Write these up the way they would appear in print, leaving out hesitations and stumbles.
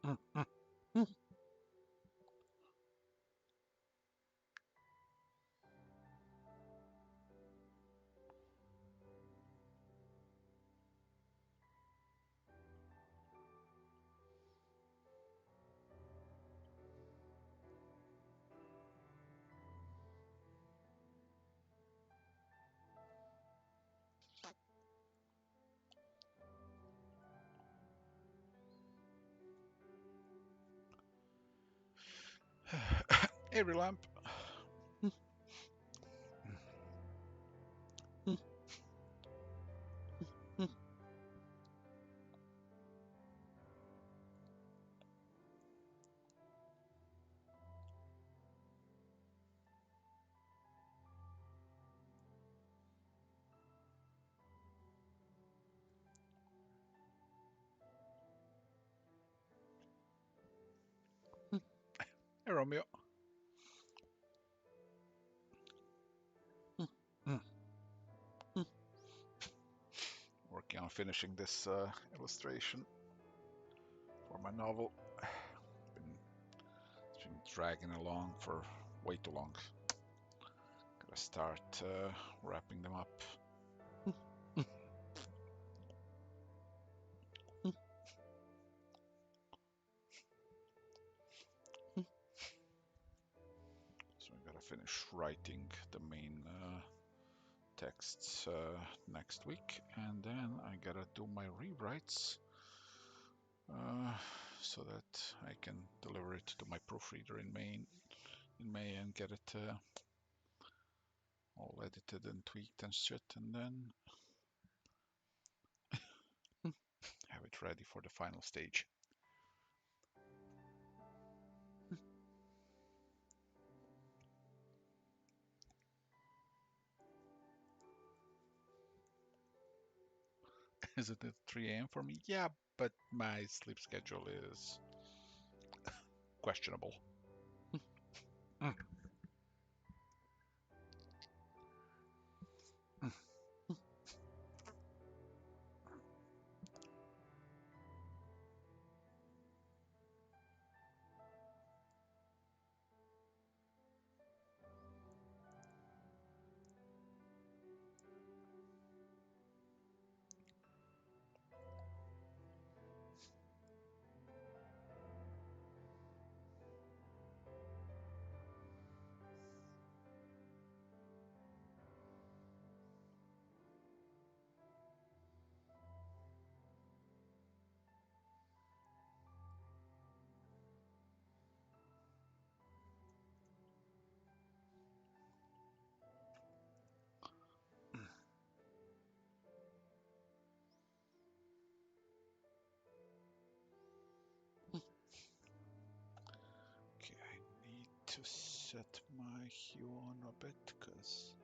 Mm, mm, mm. Every lamp. Mm, mm, mm. Hey, Romeo. Mm, mm, mm. Working on finishing this illustration for my novel. Been, it's been dragging along for way too long. Gotta start wrapping them up. Mm, mm, mm, mm. So I gotta finish writing the main texts next week, and then I gotta do my rewrites uh, so that I can deliver it to my proofreader in May and get it all edited and tweaked and shit, and then have it ready for the final stage. Is it at 3 a.m. for me? Yeah, but my sleep schedule is questionable. Mm, mm, mm. Okay, I need to set my hue on a bit because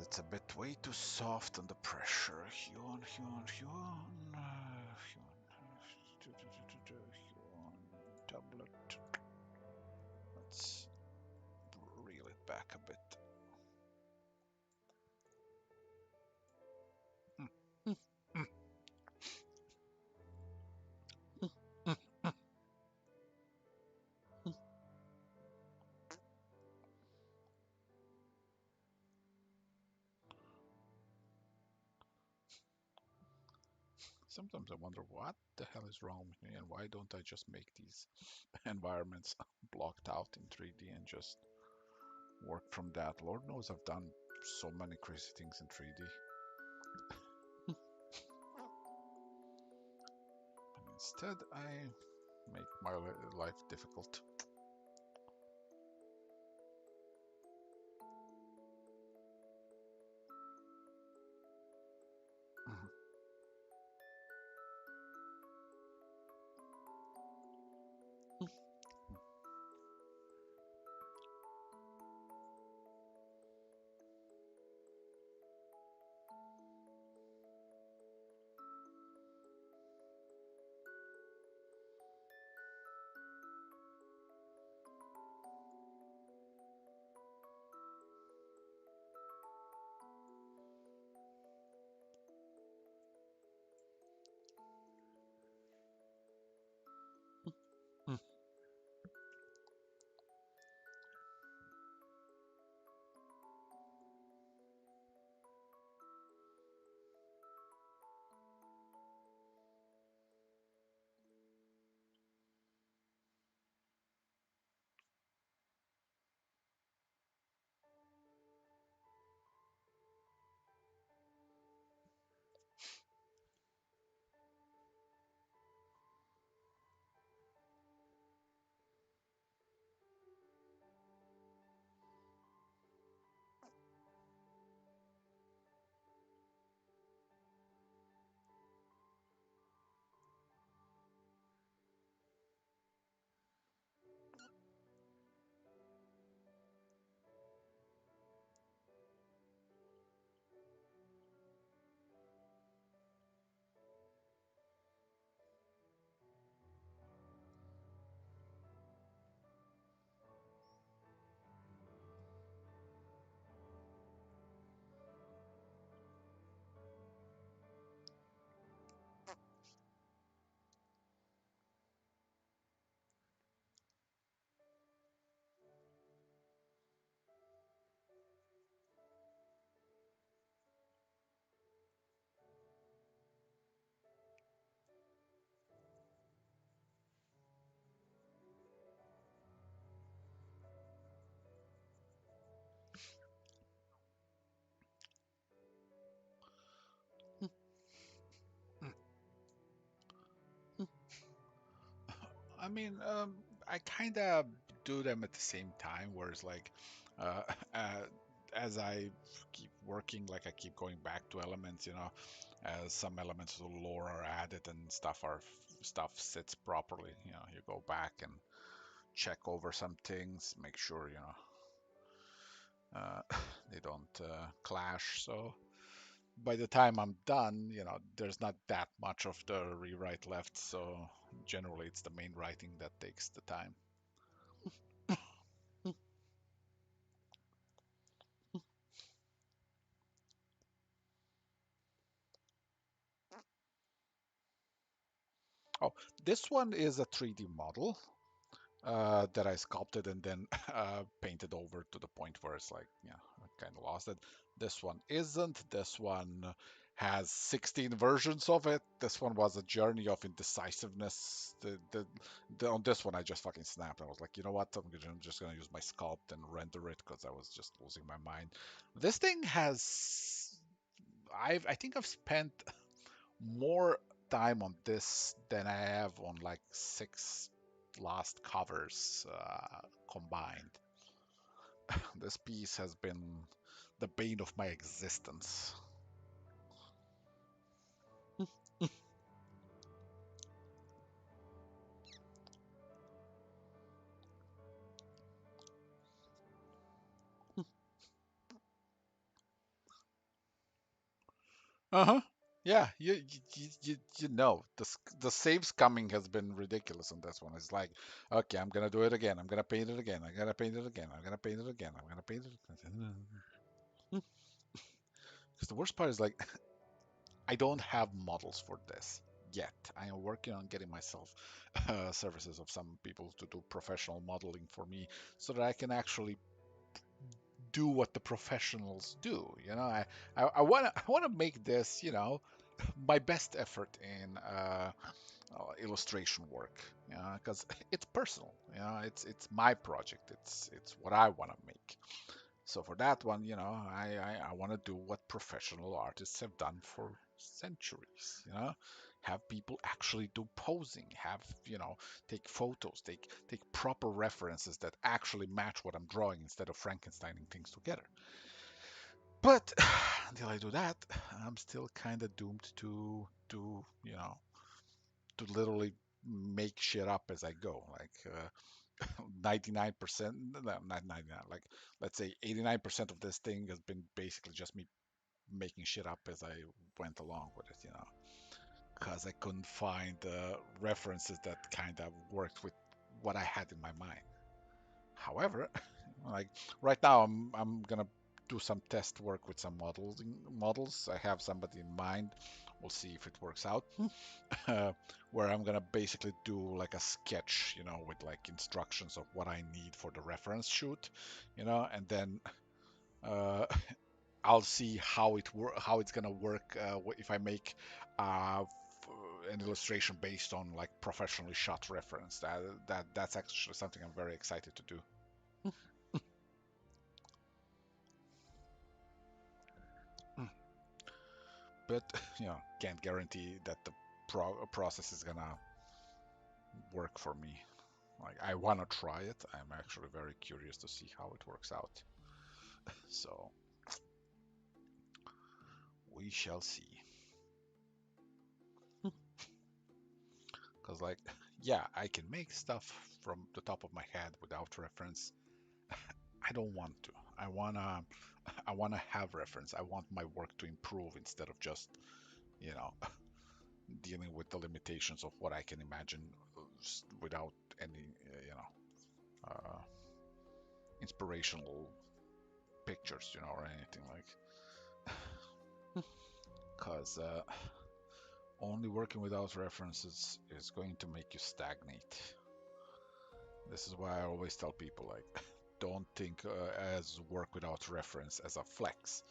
it's a bit way too soft on the pressure. Hue on, hue on, hue on, hue on, hue on, tablet. Let's reel it back a bit. Mm, mm, mm, mm, mm, mm, mm. Sometimes I wonder what the hell is wrong with me and why don't I just make these environments blocked out in 3D and just work from that. Lord knows I've done so many crazy things in 3D. And instead, I make my life difficult. Mhm. I mean, I kind of do them at the same time, whereas like, uh, uh, as I keep working, like I keep going back to elements, as some elements of the lore are added and stuff sits properly. You go back and check over some things, make sure they don't clash. So by the time I'm done, there's not that much of the rewrite left. So generally, it's the main writing that takes the time. Oh, this one is a 3D model that I sculpted and then painted over to the point where it's like, yeah, I kind of lost it. This one isn't. This one has 16 versions of it. This one was a journey of indecisiveness. On this one, I just fucking snapped. I was like, you know what? I'm just gonna use my sculpt and render it because I was just losing my mind. This thing has, I think I've spent more time on this than I have on like six last covers combined. This piece has been the bane of my existence. Uh-huh. Yeah, you know the saves coming has been ridiculous on this one. It's like, okay, I'm gonna do it again. I'm gonna paint it again. I'm gonna paint it again. I'm gonna paint it again. I'm gonna paint it again. Because the worst part is like I don't have models for this yet. I am working on getting myself services of some people to do professional modeling for me so that I can actually do what the professionals do. I want to make this, my best effort in illustration work, because it's personal. It's my project. It's what I want to make. So for that one, I want to do what professional artists have done for centuries, have people actually do posing, have, take photos, take proper references that actually match what I'm drawing instead of Frankensteining things together. But until I do that, I'm still kind of doomed to literally make shit up as I go. Like 99%, no, not 99, like let's say 89% of this thing has been basically just me making shit up as I went along with it, because I couldn't find references that kind of worked with what I had in my mind. However, like right now, I'm gonna do some test work with some models. I have somebody in mind. We'll see if it works out. Where I'm gonna basically do like a sketch, with like instructions of what I need for the reference shoot, and then uh, I'll see how it's gonna work if I make uh, an illustration based on like professionally shot reference. That's actually something I'm very excited to do. But can't guarantee that the process is gonna work for me. Like I want to try it. I'm actually very curious to see how it works out. So we shall see. Because like, yeah, I can make stuff from the top of my head without reference. I don't want to. I wanna, I wanna have reference. I want my work to improve instead of just, you know, dealing with the limitations of what I can imagine without any, inspirational pictures, or anything like. Because only working without references is going to make you stagnate. This is why I always tell people like, don't think as work without reference as a flex.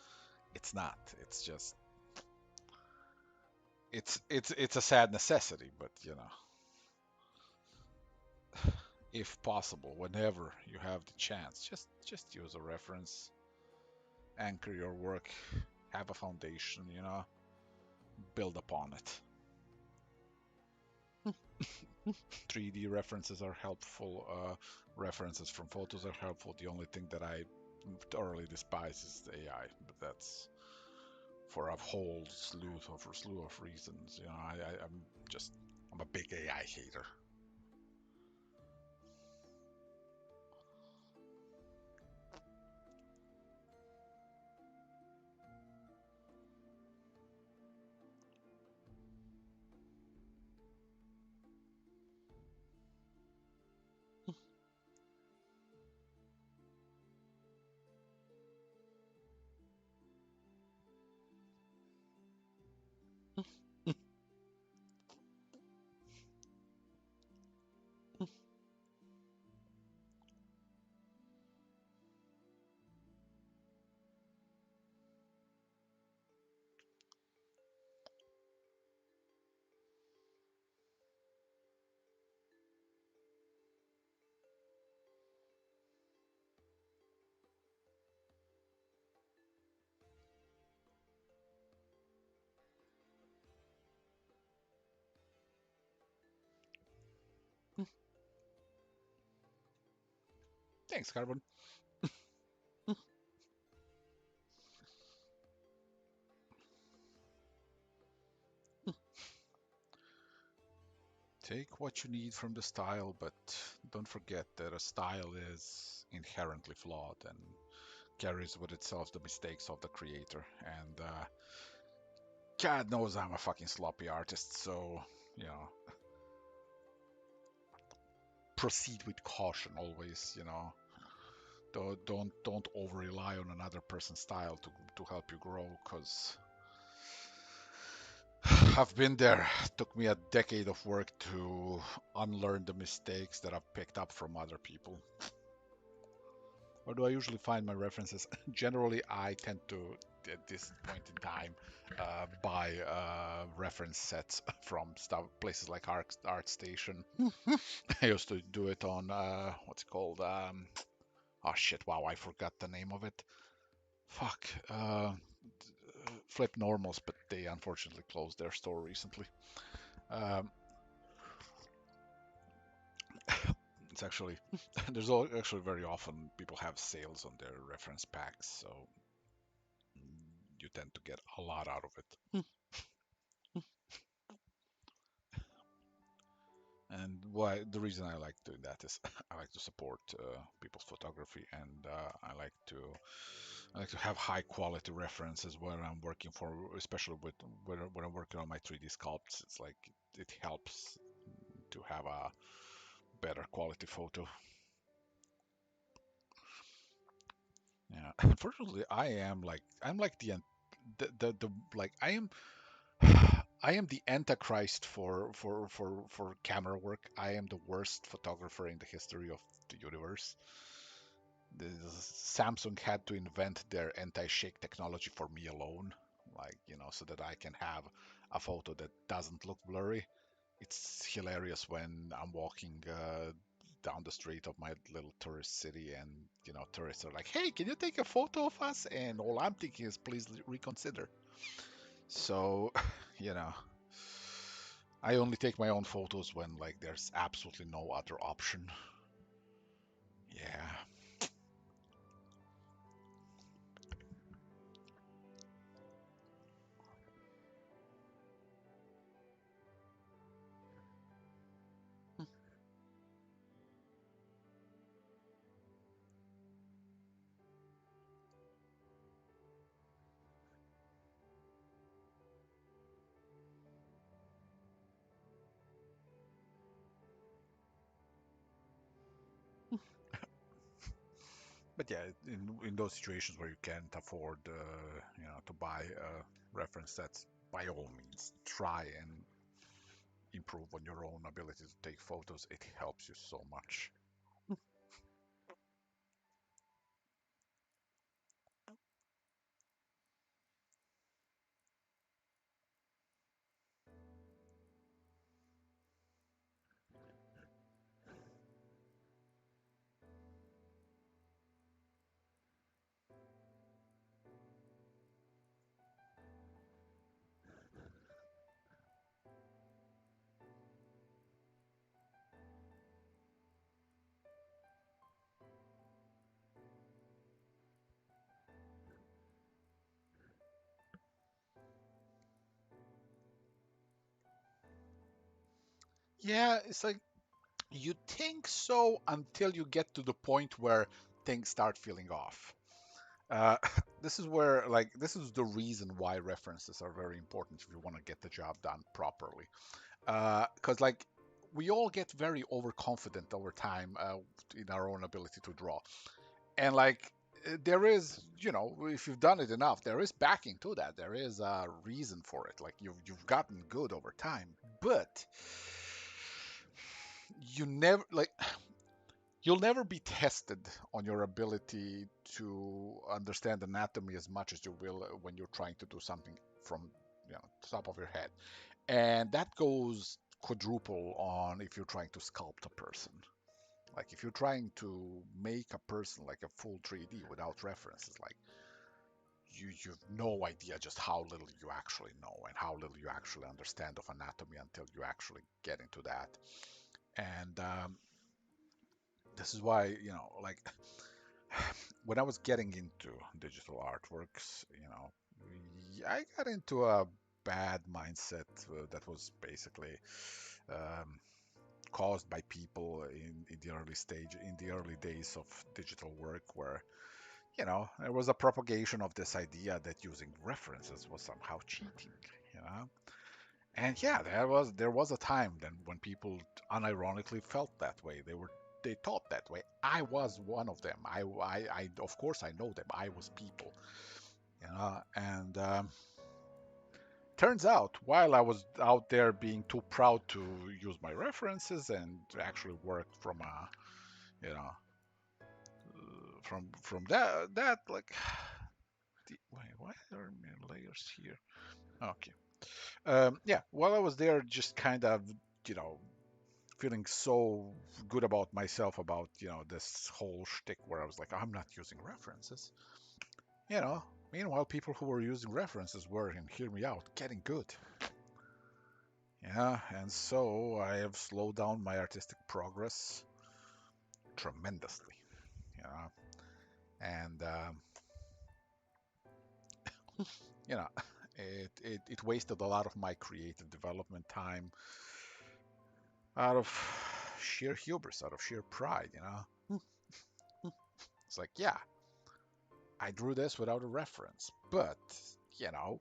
It's not. It's just it's a sad necessity, but if possible, whenever you have the chance, just use a reference, anchor your work, have a foundation, build upon it. 3D references are helpful. References from photos are helpful. The only thing that I thoroughly despise is the AI, but that's for a whole slew of reasons. You know, I'm a big AI hater. Thanks, Carbon. Take what you need from the style, but don't forget that a style is inherently flawed and carries with itself the mistakes of the creator. And God knows I'm a fucking sloppy artist, so you know, proceed with caution always. You know, don't over rely on another person's style to help you grow, because I've been there. It took me a decade of work to unlearn the mistakes that I've picked up from other people. Where do I usually find my references? Generally, I tend to, at this point in time, buy reference sets from stuff places like ArtStation. I used to do it on what's it called? Oh shit! Wow, I forgot the name of it. Fuck. Flip Normals, but they unfortunately closed their store recently. Um, it's actually there's actually very often people have sales on their reference packs, so you tend to get a lot out of it. And why the reason I like doing that is I like to support people's photography, and I like to have high quality references when I'm working for, especially with when I'm working on my 3D sculpts. It's like it helps to have a better quality photo. Yeah, unfortunately, I'm like the like I am the antichrist for camera work. I am the worst photographer in the history of the universe. The, Samsung had to invent their anti-shake technology for me alone, like, you know, so that I can have a photo that doesn't look blurry. It's hilarious when I'm walking down the street of my little tourist city, and you know, tourists are like, "Hey, can you take a photo of us?" And all I'm thinking is, "Please reconsider." So, you know, I only take my own photos when like there's absolutely no other option. Yeah. But yeah, in those situations where you can't afford, you know, to buy reference sets, by all means, try and improve on your own ability to take photos. It helps you so much. Yeah, it's like you think so until you get to the point where things start feeling off. Uh, this is where, like, this is the reason why references are very important if you want to get the job done properly. Because, like, we all get very overconfident over time in our own ability to draw. And, like, there is, if you've done it enough, there is backing to that. There is a reason for it. Like, you've gotten good over time. But you never, like, you'll never be tested on your ability to understand anatomy as much as you will when you're trying to do something from top of your head, and that goes quadruple on if you're trying to sculpt a person. Like if you're trying to make a person like a full 3D without references, like you've no idea just how little you actually know and how little you actually understand of anatomy until you actually get into that. And this is why, like when I was getting into digital artworks, I got into a bad mindset that was basically um, caused by people in the early stage, in the early days of digital work, where there was a propagation of this idea that using references was somehow cheating, you know. And yeah, there was a time then when people unironically felt that way. They thought that way. I was one of them. I of course I know them. I was people, and turns out while I was out there being too proud to use my references and to actually work from a, from that like, wait, why are my layers here? Okay. Yeah, while I was there, just kind of, you know, feeling so good about myself about, this whole shtick where I was like, I'm not using references. You know, Meanwhile, people who were using references were, and hear me out, getting good. Yeah, and so I have slowed down my artistic progress tremendously, you know, and, you know, it wasted a lot of my creative development time out of sheer hubris, out of sheer pride, It's like, yeah, I drew this without a reference, but, you know,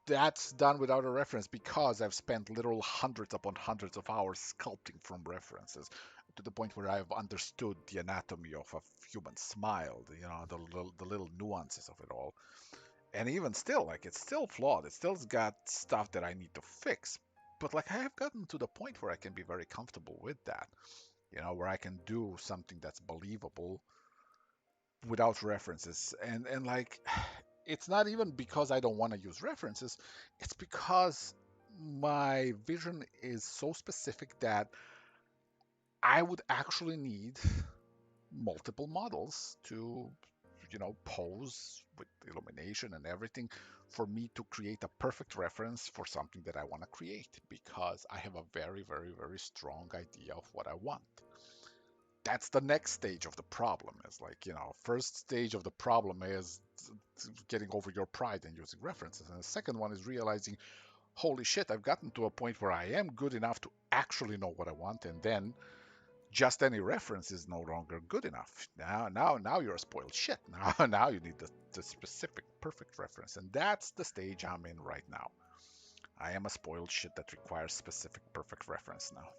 that's done without a reference because I've spent literal hundreds upon hundreds of hours sculpting from references to the point where I've understood the anatomy of a human smile, the little nuances of it all. And even still, like, it's still flawed. It still's got stuff that I need to fix. But like, I have gotten to the point where I can be very comfortable with that, where I can do something that's believable without references. And like, it's not even because I don't want to use references. It's because my vision is so specific that I would actually need multiple models to, pose with illumination and everything for me to create a perfect reference for something that I want to create, because I have a very, very, very strong idea of what I want. That's the next stage of the problem. Is like, first stage of the problem is getting over your pride and using references, and the second one is realizing, holy shit, I've gotten to a point where I am good enough to actually know what I want, and then just any reference is no longer good enough. Now you're a spoiled shit. Now you need the specific perfect reference, and that's the stage I'm in right now. I am a spoiled shit that requires specific perfect reference now.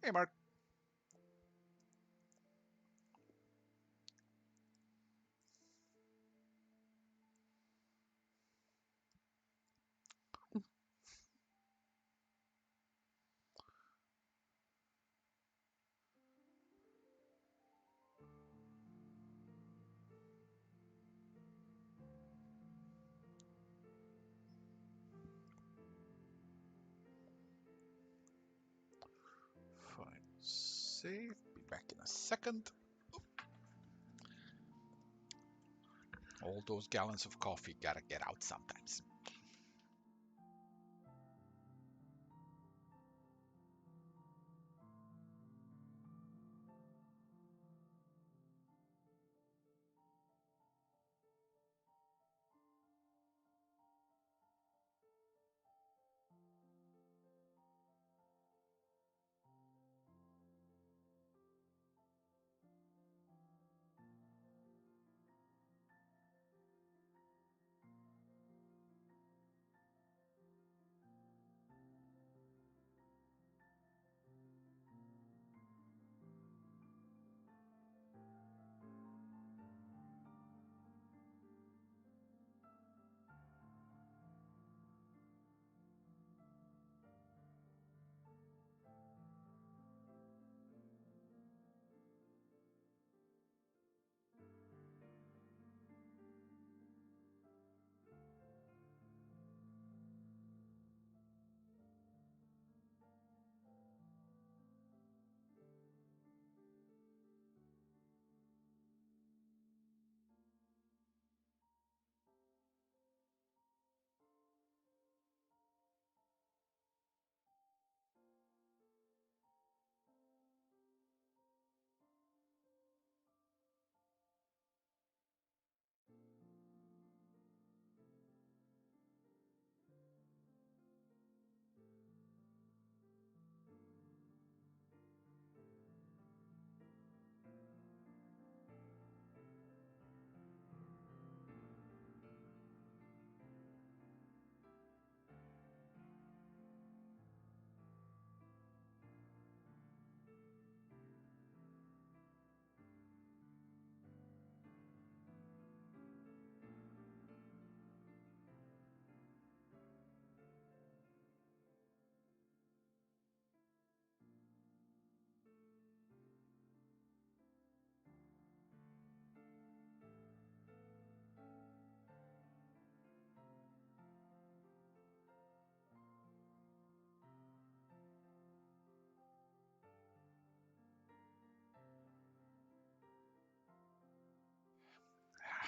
Hey, Mark. save. Be back in a second. All those gallons of coffee gotta get out sometimes.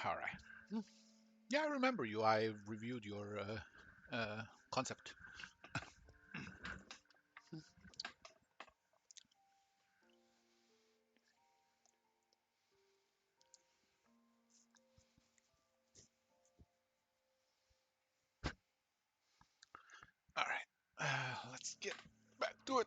All right. Yeah, I remember you. I reviewed your concept. All right. Let's get back to it.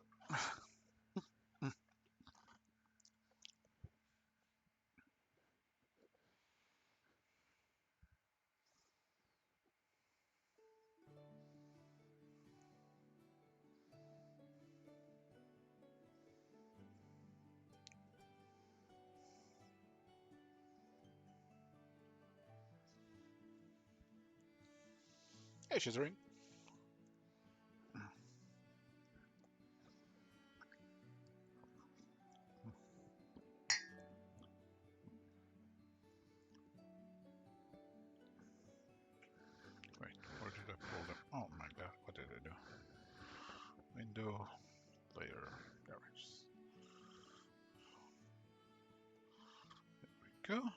Hey, Shizering. Wait, where did I pull them? Oh my god, what did I do? Window, layer, there it is. There we go.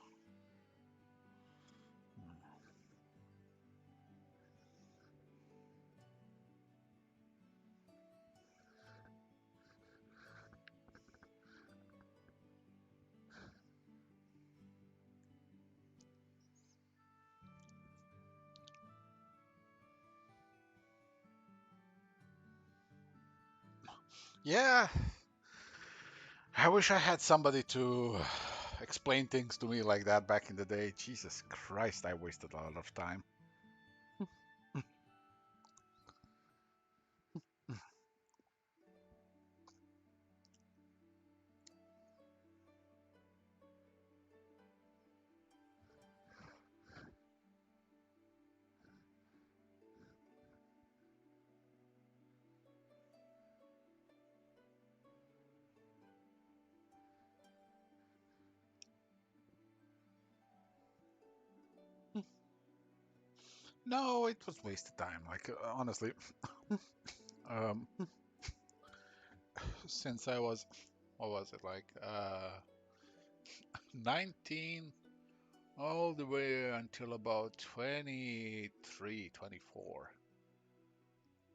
Yeah, I wish I had somebody to explain things to me like that back in the day. Jesus Christ, I wasted a lot of time. No, it was wasted time. Like, honestly, um, since I was what was it like 19 all the way until about 23, 24.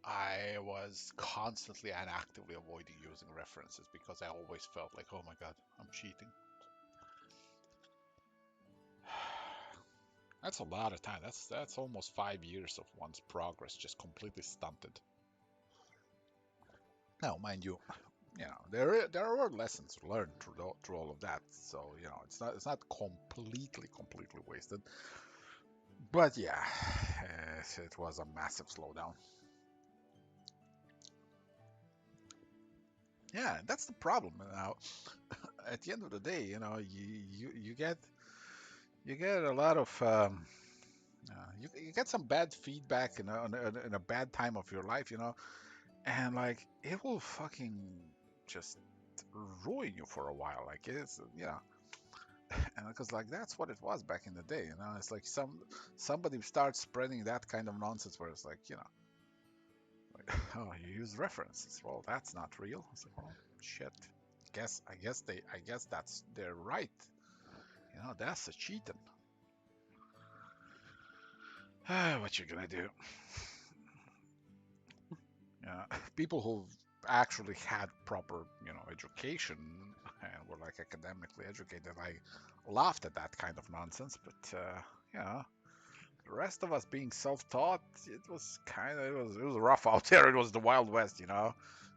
I was constantly and actively avoiding using references because I always felt like, oh my God, I'm cheating. That's a lot of time. That's almost 5 years of one's progress just completely stunted. Now, mind you, there are lessons learned through all of that. So it's not completely wasted. But yeah, it was a massive slowdown. Yeah, that's the problem. Now, at the end of the day, you get a lot of you get some bad feedback in a bad time of your life, and like it will fucking just ruin you for a while. Like it's and because like that's what it was back in the day. It's like somebody starts spreading that kind of nonsense where it's like like, oh, you use references. Well, that's not real. It's like, well, shit. I guess that's they're right. That's a cheating. What you gonna do? People who've actually had proper, education and were like academically educated, I laughed at that kind of nonsense. But the rest of us being self-taught, it was rough out there. It was the Wild West.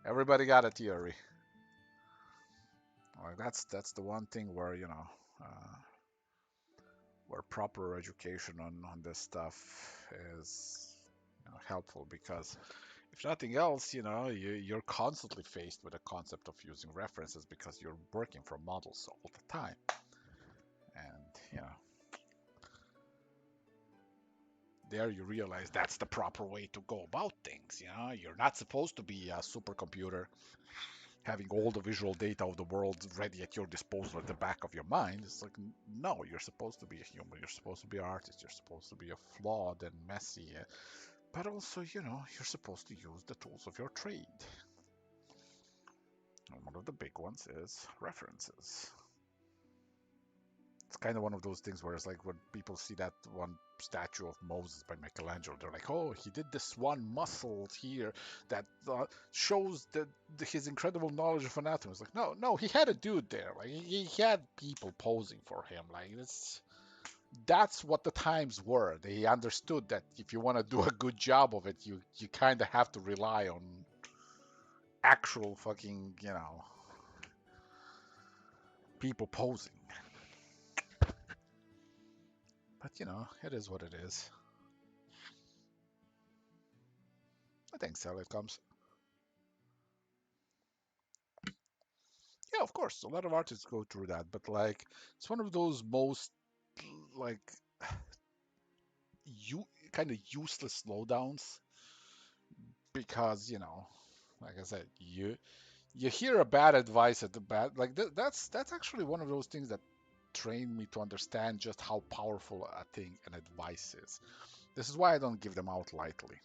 Everybody got a theory. Like that's the one thing where where proper education on this stuff is helpful because if nothing else, you're constantly faced with the concept of using references because you're working from models all the time. And, there you realize that's the proper way to go about things. You're not supposed to be a supercomputer having all the visual data of the world ready at your disposal at the back of your mind. It's like, no, you're supposed to be a human. You're supposed to be an artist. You're supposed to be a flawed and messy. But also, you're supposed to use the tools of your trade. And one of the big ones is references. It's kind of one of those things where it's like when people see that one statue of Moses by Michelangelo, they're like, oh, he did this one muscle here that shows his incredible knowledge of anatomy. It's like, no, no, he had a dude there. Like he had people posing for him. Like that's what the times were. They understood that if you want to do a good job of it, you kind of have to rely on actual fucking, people posing. But it is what it is. I think so. It comes. Yeah, of course, a lot of artists go through that, but like it's one of those most like you kind of useless slowdowns because like I said, you hear a bad advice at the bad like that's actually one of those things that trained me to understand just how powerful a thing an advice is. This is why I don't give them out lightly.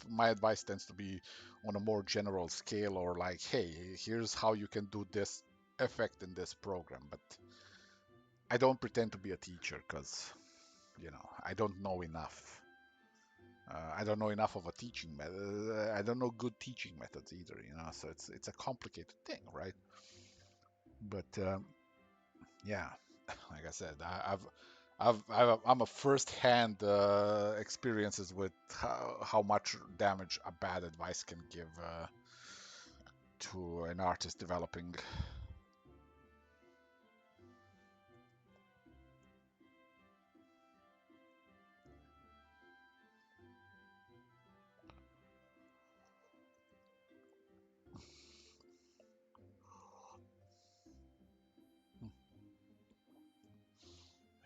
My advice tends to be on a more general scale or like, hey, here's how you can do this effect in this program. But I don't pretend to be a teacher because, I don't know enough. I don't know enough of a teaching method. I don't know good teaching methods either, so it's a complicated thing, right? But yeah, like I said, I'm a first-hand experiences with how much damage a bad advice can give to an artist developing.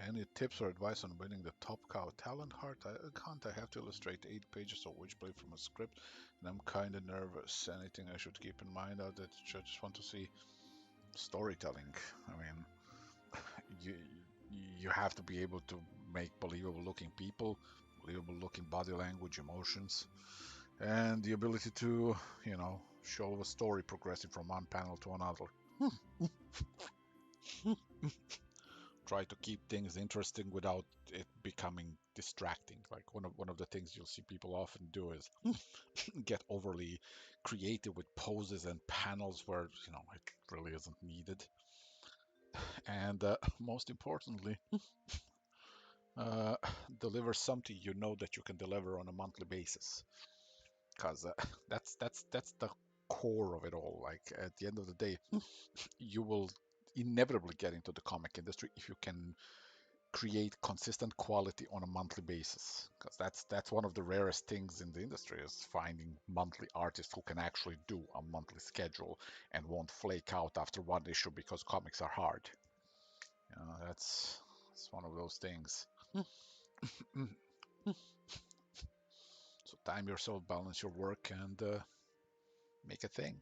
Any tips or advice on winning the Top Cow Talent Hunt? I have to illustrate 8 pages of Witchblade from a script, and I'm kind of nervous. Anything I should keep in mind out that I just want to see storytelling. I mean, you you have to be able to make believable looking people, believable looking body language, emotions, and the ability to, show a story progressing from one panel to another. Try to keep things interesting without it becoming distracting. Like one of the things you'll see people often do is get overly creative with poses and panels where it really isn't needed. And most importantly, uh, deliver something that you can deliver on a monthly basis, because that's the core of it all. Like at the end of the day, you will inevitably get into the comic industry if you can create consistent quality on a monthly basis, because that's one of the rarest things in the industry, is finding monthly artists who can actually do a monthly schedule and won't flake out after one issue because comics are hard. That's it's one of those things. So time yourself, balance your work, and make a thing.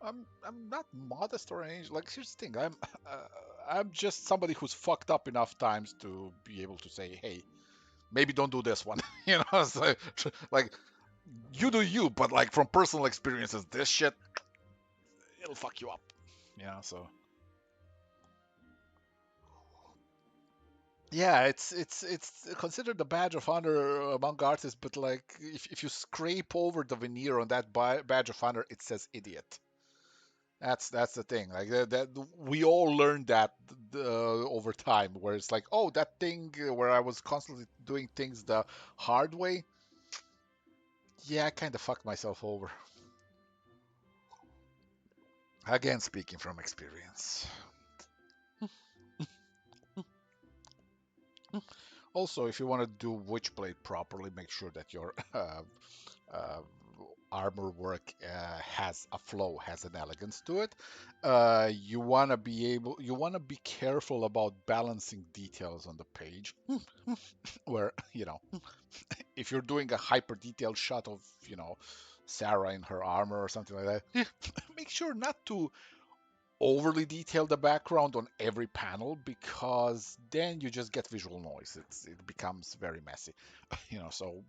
I'm not modest or anything. Like, here's the thing. Uh, I'm just somebody who's fucked up enough times to be able to say, hey, maybe don't do this one. So, like, you do you, but like from personal experiences, this shit, it'll fuck you up. So yeah, it's considered a badge of honor among artists, but like if you scrape over the veneer on that badge of honor, it says idiot. That's the thing. Like that we all learned that over time, where it's like, oh, that thing where I was constantly doing things the hard way. Yeah, I kind of fucked myself over. Again, speaking from experience. Also, if you want to do Witchblade properly, make sure that your uh, armor work has a flow, has an elegance to it. You want to be careful about balancing details on the page, where if you're doing a hyper detailed shot of Sarah in her armor or something like that, make sure not to overly detail the background on every panel, because then you just get visual noise. It becomes very messy. So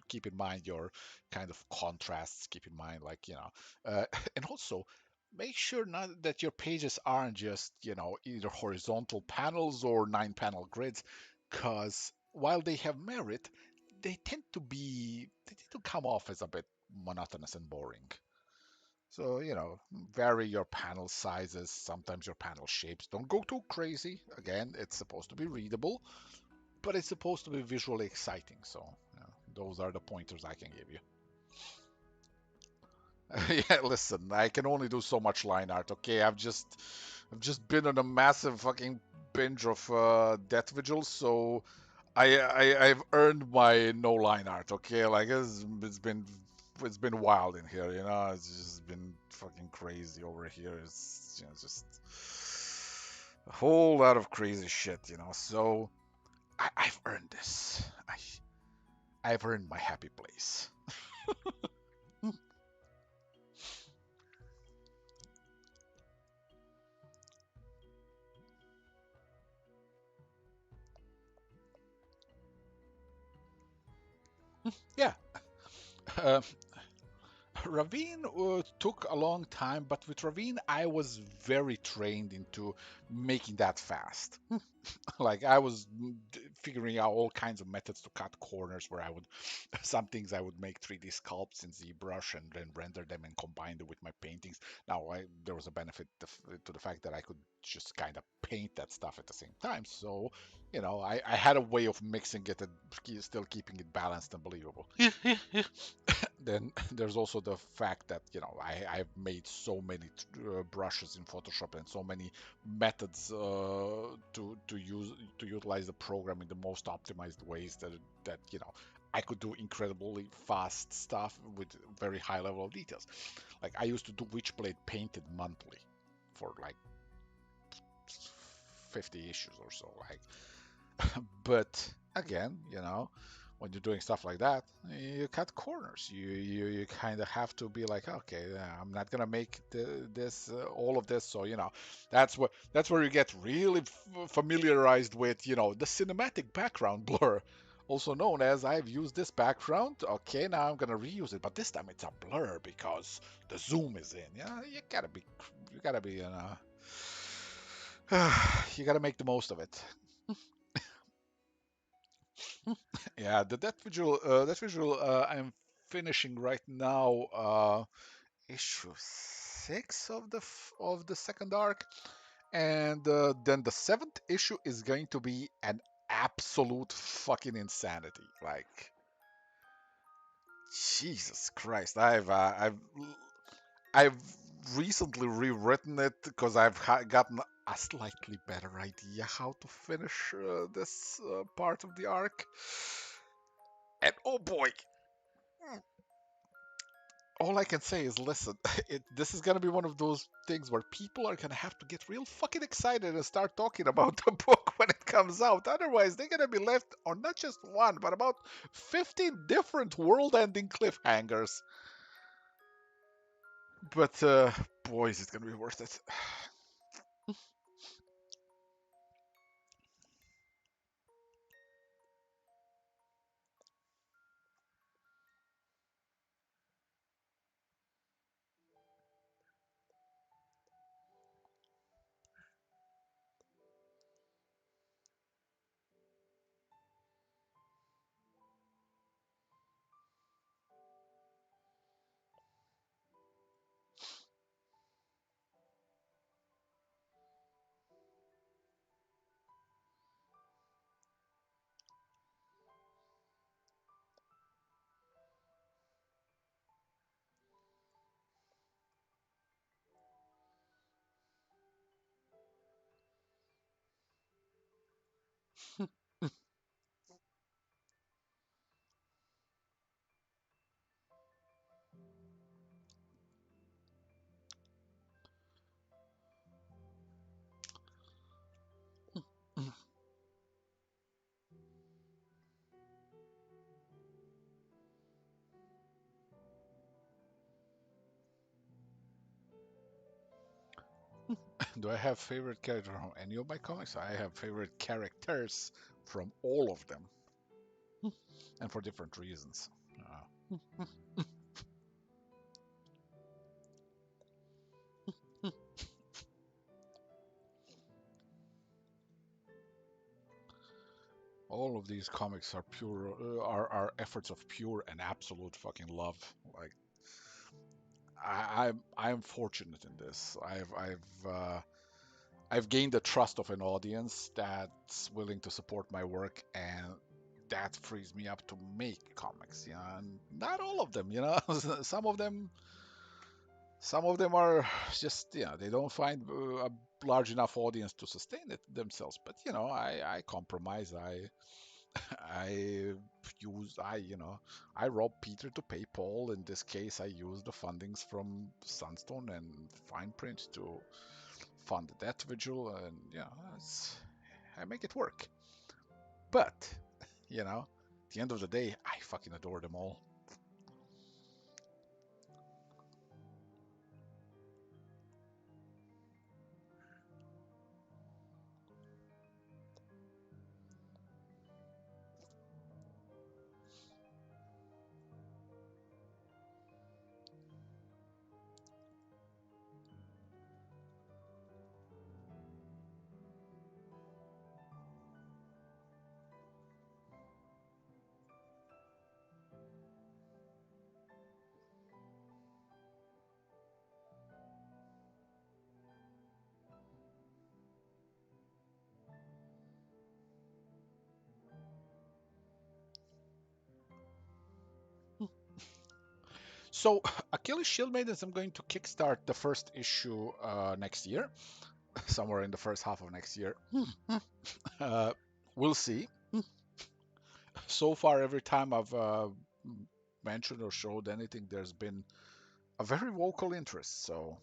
keep in mind your kind of contrasts. Keep in mind, like, and also make sure not that your pages aren't just either horizontal panels or 9 panel grids, because while they have merit, they tend to come off as a bit monotonous and boring. So, vary your panel sizes, sometimes your panel shapes. Don't go too crazy. Again, it's supposed to be readable, but it's supposed to be visually exciting. So, those are the pointers I can give you. Yeah, listen, I can only do so much line art. Okay, I've just been on a massive fucking binge of Death Vigil, so I've earned my no line art. Okay, like it's been wild in here. It's just been fucking crazy over here. It's just a whole lot of crazy shit. So I've earned this. I've earned my happy place. Yeah. Uh, Ravine took a long time, but with Ravine, I was very trained into making that fast. Like I was figuring out all kinds of methods to cut corners, where I would some things I would make 3D sculpts in ZBrush and then render them and combine them with my paintings. Now there was a benefit to the fact that I could just kind of paint that stuff at the same time. So I had a way of mixing it and still keeping it balanced and believable. Then there's also the fact that I've made so many brushes in Photoshop and so many methods to utilize the program in the most optimized ways that I could do incredibly fast stuff with very high level of details. Like I used to do Witchblade painted monthly for like 50 issues or so. Like, but again, when you're doing stuff like that, you cut corners. You kind of have to be like, okay, I'm not gonna make this all of this. So that's where you get really familiarized with the cinematic background blur. also known as I've used this background. Okay, now I'm gonna reuse it, but this time it's a blur because the zoom is in. Yeah, you gotta be, you gotta make the most of it. Yeah, I'm finishing right now. Issue 6 of of the second arc, and then the seventh issue is going to be an absolute fucking insanity. Like, Jesus Christ, I've recently rewritten it because gotten a slightly better idea how to finish this part of the arc. And oh boy, all I can say is listen, this is gonna be one of those things where people are gonna have to get real fucking excited and start talking about the book when it comes out. Otherwise, they're gonna be left on not just one, but about 15 different world-ending cliffhangers. But boy, is it gonna be worth it. Do I have favorite character from any of my comics? I have favorite characters from all of them, and for different reasons. All of these comics are are efforts of pure and absolute fucking love. Like, I'm fortunate in this. I've gained the trust of an audience that's willing to support my work, and that frees me up to make comics. And not all of them. Some of them are just, they don't find a large enough audience to sustain it themselves. But I compromise. I I rob Peter to pay Paul. In this case, I use the fundings from Sunstone and Fine Print to fund the Death Vigil, and I make it work. But at the end of the day, I fucking adore them all. So, Achilles Shield Maidens, I'm going to kickstart the first issue next year, somewhere in the first half of next year. uh, we'll see. So far, every time I've mentioned or showed anything, there's been a very vocal interest. So,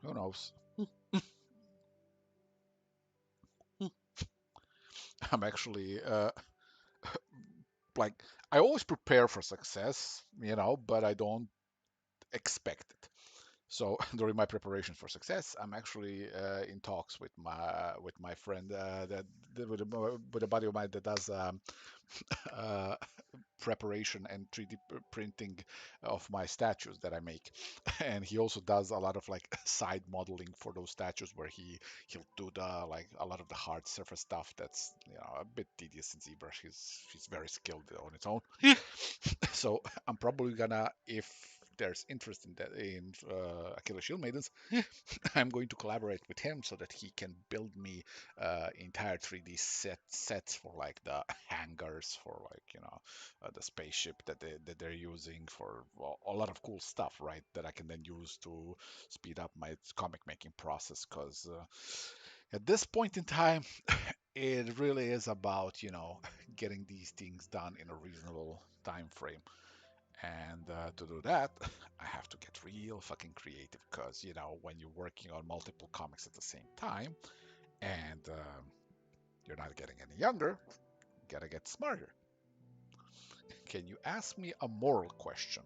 who knows? I'm actually like, I always prepare for success, but I don't expect it. So during my preparation for success, I'm actually in talks with my friend with a buddy of mine that does uh, preparation and 3D printing of my statues that I make. And he also does a lot of like side modeling for those statues where he'll do the like a lot of the hard surface stuff that's a bit tedious in ZBrush. He's very skilled on its own. So I'm probably gonna, if there's interest in that in Achilles Shield Maidens, I'm going to collaborate with him so that he can build me entire 3D sets for like the hangars for like the spaceship that they're using for, well, a lot of cool stuff, right? That I can then use to speed up my comic making process. Because at this point in time, it really is about getting these things done in a reasonable time frame. And to do that, I have to get real fucking creative because, when you're working on multiple comics at the same time and you're not getting any younger, you gotta get smarter. Can you ask me a moral question?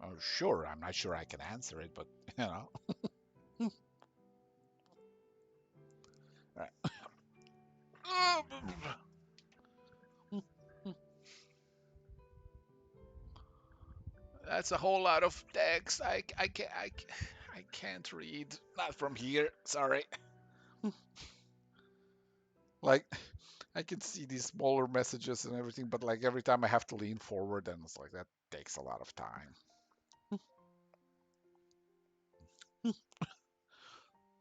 Oh, sure, I'm not sure I can answer it, but, you know. That's a whole lot of text. I can't read. Not from here. Sorry. Like, I can see these smaller messages and everything, but like every time I have to lean forward, and it's like that takes a lot of time.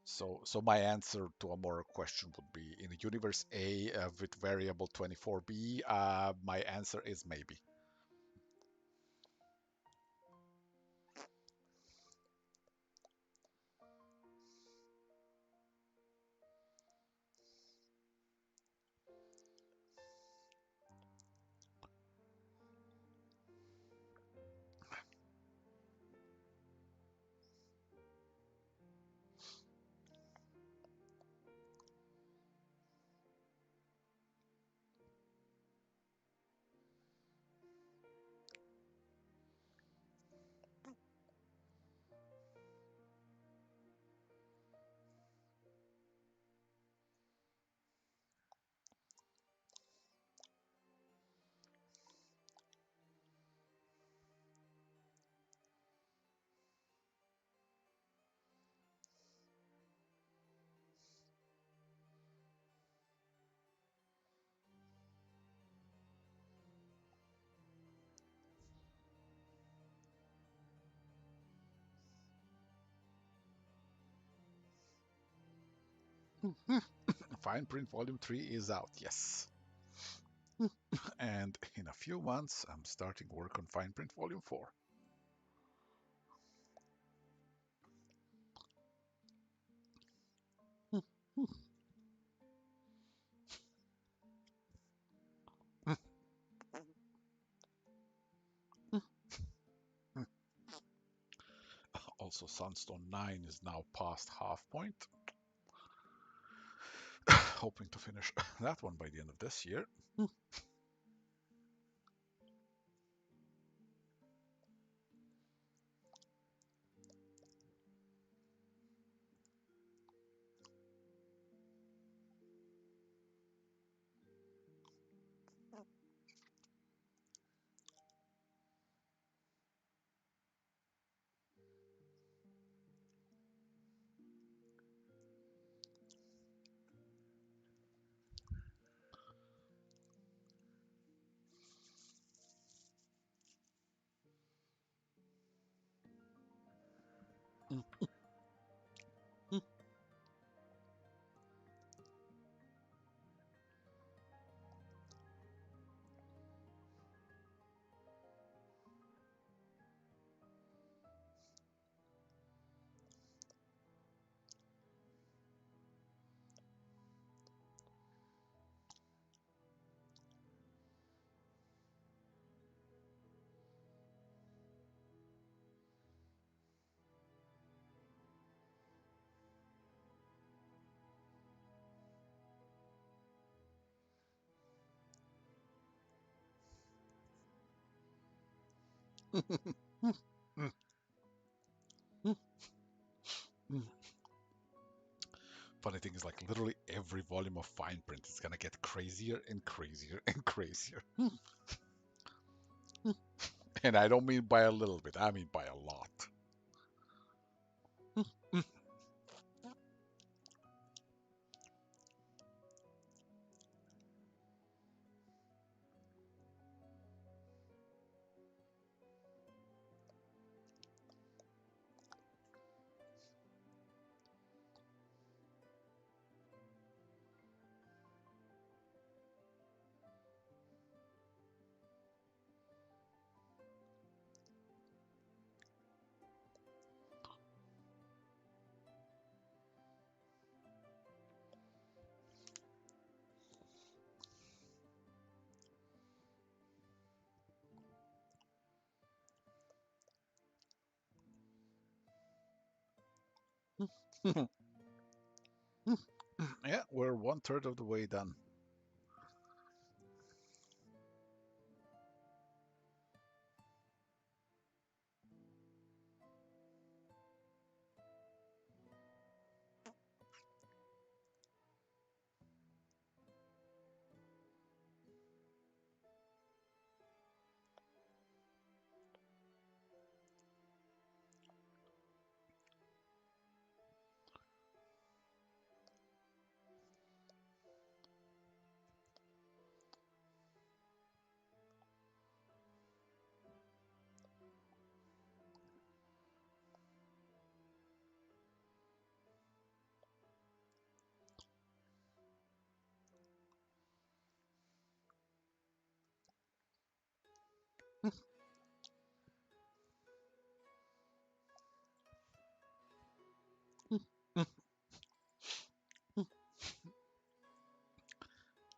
So my answer to a moral question would be in universe A with variable 24b. My answer is maybe. Fine Print Volume 3 is out, yes. And in a few months, I'm starting work on Fine Print Volume 4. Also, Sunstone 9 is now past half point. Hoping to finish that one by the end of this year. Funny thing is, like, literally every volume of fine print is gonna get crazier and crazier and crazier. And I don't mean by a little bit, I mean by a lot. Yeah, we're 1/3 of the way done.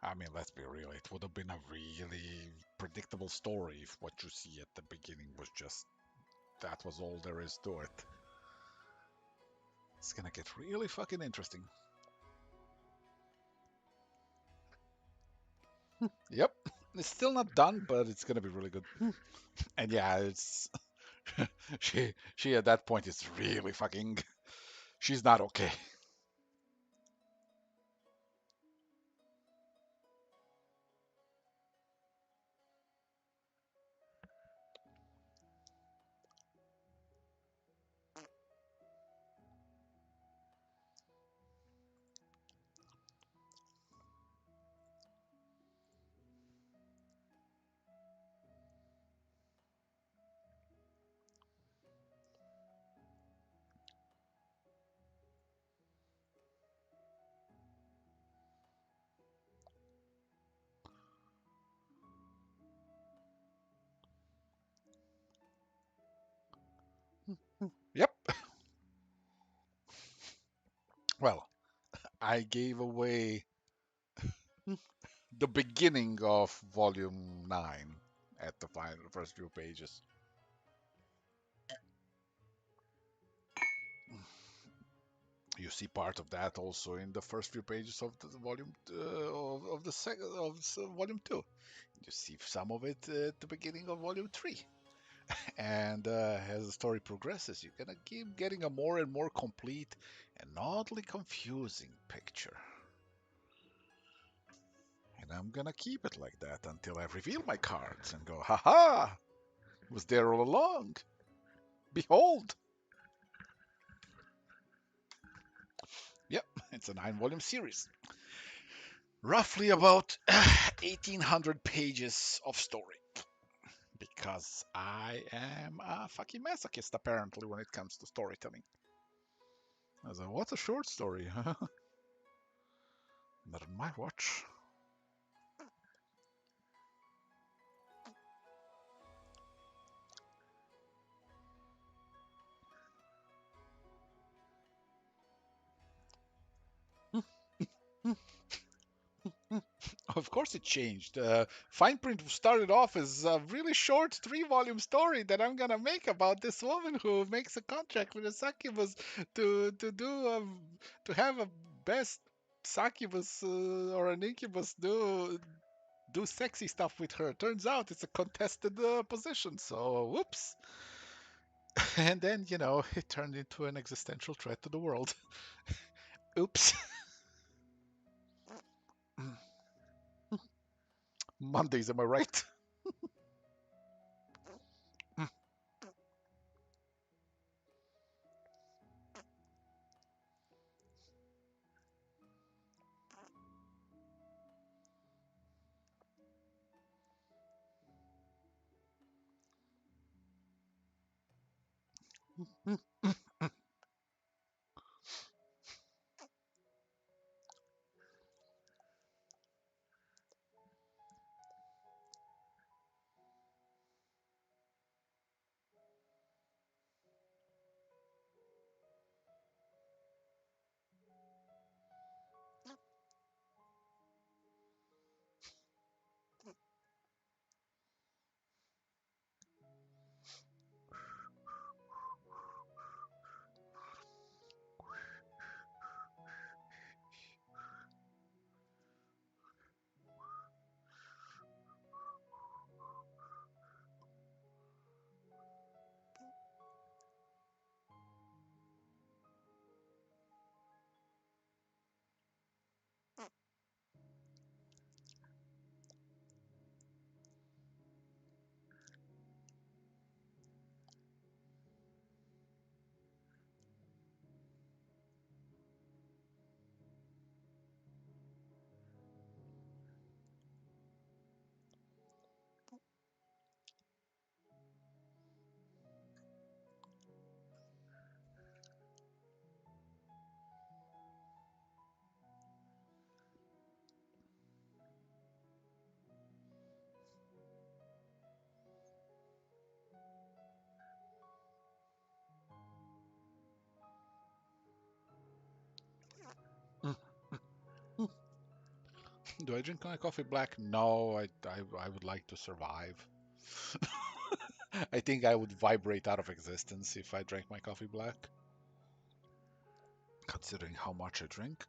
I mean, let's be real, it would have been a really predictable story if what you see at the beginning was just that was all there is to it. It's gonna get really fucking interesting. Yep. It's still not done, but it's gonna be really good. And yeah, it's she at that point is really fucking she's not okay. Yep. Well, I gave away the beginning of volume 9 at the final first few pages. You see part of that also in the first few pages of the volume of the second of volume 2. You see some of it at the beginning of volume 3. And as the story progresses, you're gonna keep getting a more and more complete and oddly confusing picture. And I'm gonna keep it like that until I reveal my cards and go, haha, it was there all along. Behold. Yep, it's a 9 volume series. Roughly about 1800 pages of story. Because I am a fucking masochist, apparently, when it comes to storytelling. I was like, what's a short story? Not on my watch. Of course it changed. Fine Print started off as a really short 3 volume story that I'm gonna make about this woman who makes a contract with a succubus to do to have a best succubus or an incubus do sexy stuff with her. Turns out it's a contested position, so whoops. And then it turned into an existential threat to the world. Oops. Mondays, am I right? Do I drink my coffee black? No, I would like to survive. I think I would vibrate out of existence if I drank my coffee black, considering how much I drink.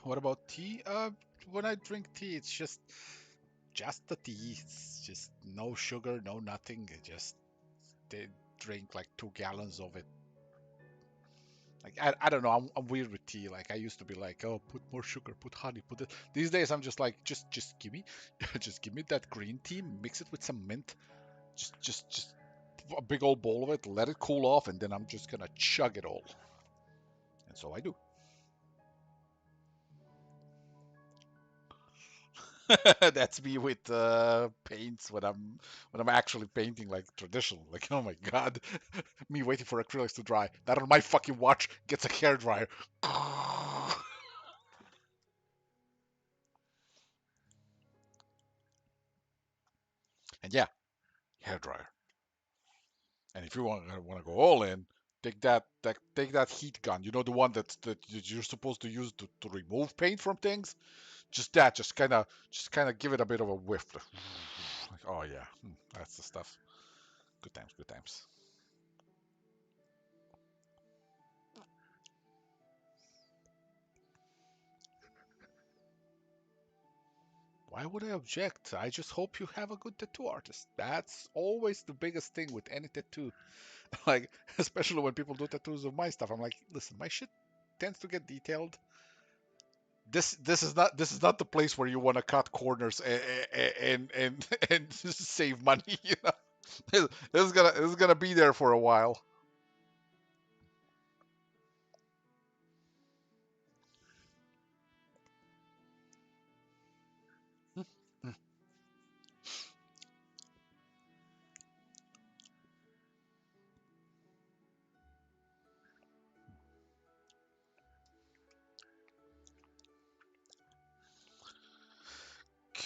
What about tea? When I drink tea, it's just the tea. It's just no sugar, no nothing. It just they drink like 2 gallons of it. Like I don't know. I'm weird with tea. Like I used to be like, oh, put more sugar, put honey, put it. These days I'm just like, just give me, just give me that green tea, mix it with some mint, just a big old bowl of it, let it cool off, and then I'm just gonna chug it all. And so I do. That's me with paints when I'm actually painting like traditional. Like oh my god, me waiting for acrylics to dry. That on my fucking watch gets a hair dryer. And yeah, hair dryer. And if you want to go all in, take that heat gun. You know the one that you're supposed to use to remove paint from things. Just that, just kind of give it a bit of a whiff. Like, oh yeah, that's the stuff. Good times, good times. Why would I object? I just hope you have a good tattoo artist. That's always the biggest thing with any tattoo. Like, especially when people do tattoos of my stuff. I'm like, listen, my shit tends to get detailed. This is not the place where you want to cut corners and save money. You know, this is gonna be there for a while.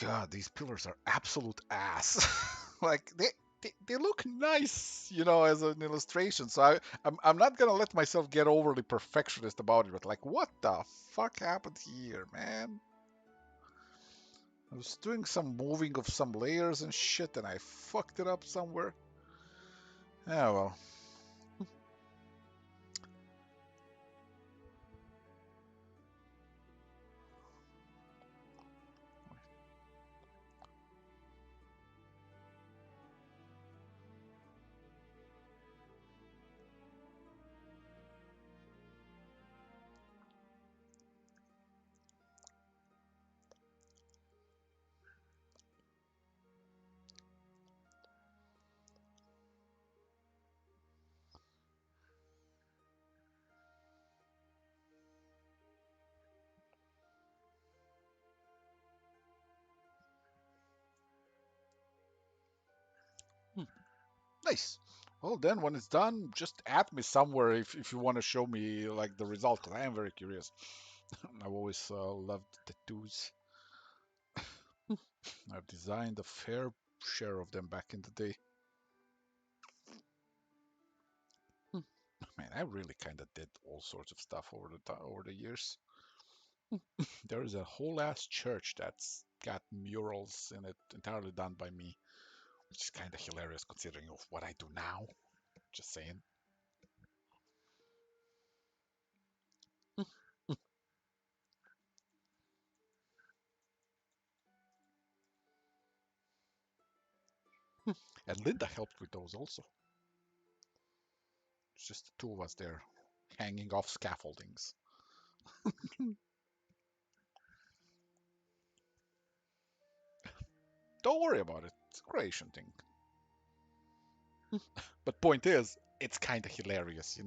God, these pillars are absolute ass. Like they look nice, as an illustration. So I'm not gonna let myself get overly perfectionist about it. But like, what the fuck happened here, man? I was doing some moving of some layers and shit, and I fucked it up somewhere. Yeah, well. Hmm. Nice. Well, then when it's done, just add me somewhere if you want to show me like the result, because I am very curious. I've always loved tattoos. I've designed a fair share of them back in the day. Hmm. Man, I really kind of did all sorts of stuff over the years. There is a whole ass church that's got murals in it entirely done by me, which is kind of hilarious considering of what I do now. Just saying. And Linda helped with those also. It's just the two of us there, hanging off scaffoldings. Don't worry about it. It's a creation thing. But point is, it's kind of hilarious.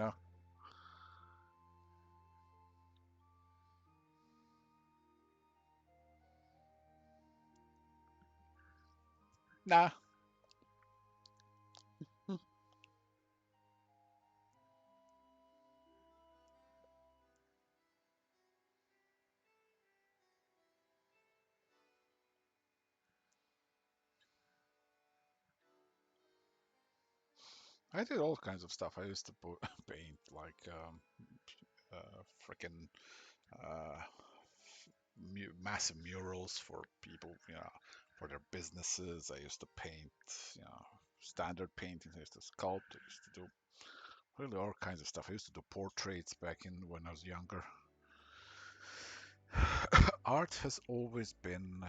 Nah. I did all kinds of stuff. I used to paint like freaking uh, massive murals for people, for their businesses. I used to paint, standard paintings. I used to sculpt. I used to do really all kinds of stuff. I used to do portraits back in when I was younger. Art has always been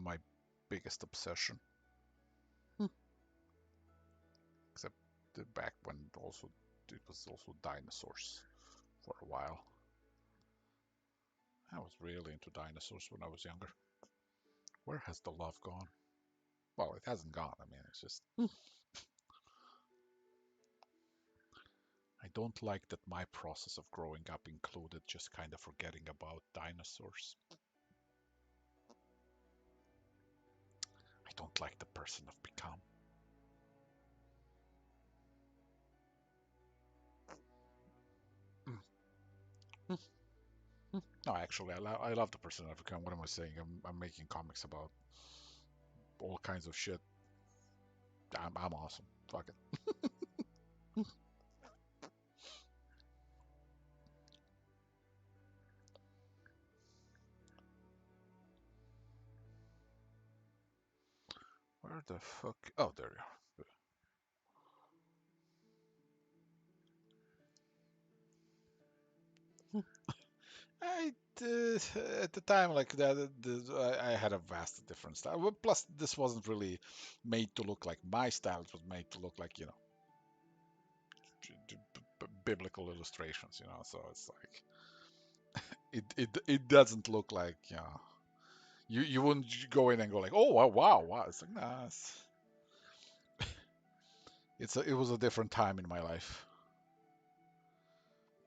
my biggest obsession, except back when also it was also dinosaurs for a while. I was really into dinosaurs when I was younger. Where has the love gone? Well, it hasn't gone. I mean, it's just I don't like that my process of growing up included just kind of forgetting about dinosaurs. I don't like the person I've become. No, actually, I love the person I've become. What am I saying? I'm making comics about all kinds of shit. I'm awesome. Fuck it. Where the fuck? Oh, there you are. at the time, like that, I had a vast different style. Well, plus, this wasn't really made to look like my style. It was made to look like, biblical illustrations. So it's like it doesn't look like, you wouldn't go in and go like, oh wow, wow, wow. It's like, nah, it was a different time in my life.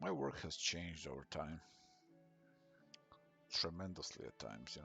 My work has changed over time, tremendously at times.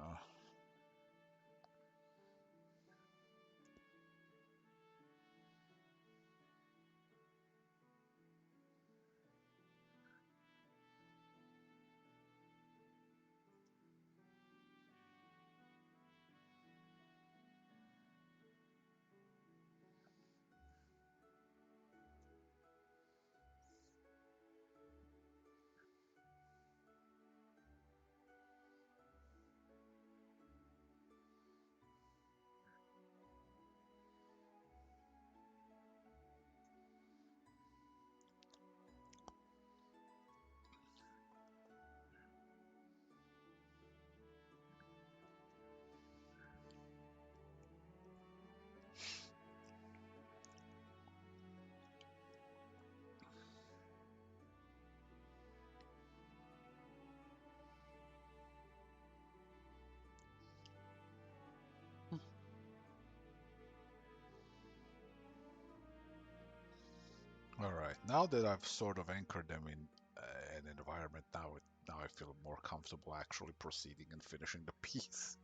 All right. Now that I've sort of anchored them in an environment, now I feel more comfortable actually proceeding and finishing the piece.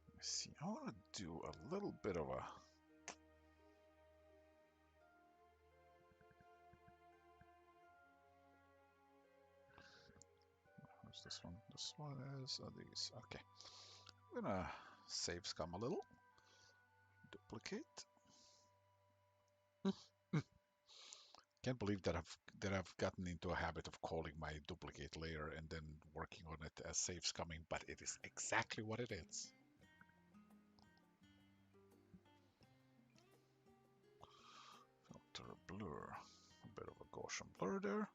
Let me see. I want to do a little bit of a. What's this one? This one is these. Okay. I'm gonna save scum a little. Duplicate. Can't believe that I've gotten into a habit of calling my duplicate layer and then working on it as save scumming, but it is exactly what it is. Filter blur. A bit of a Gaussian blur there.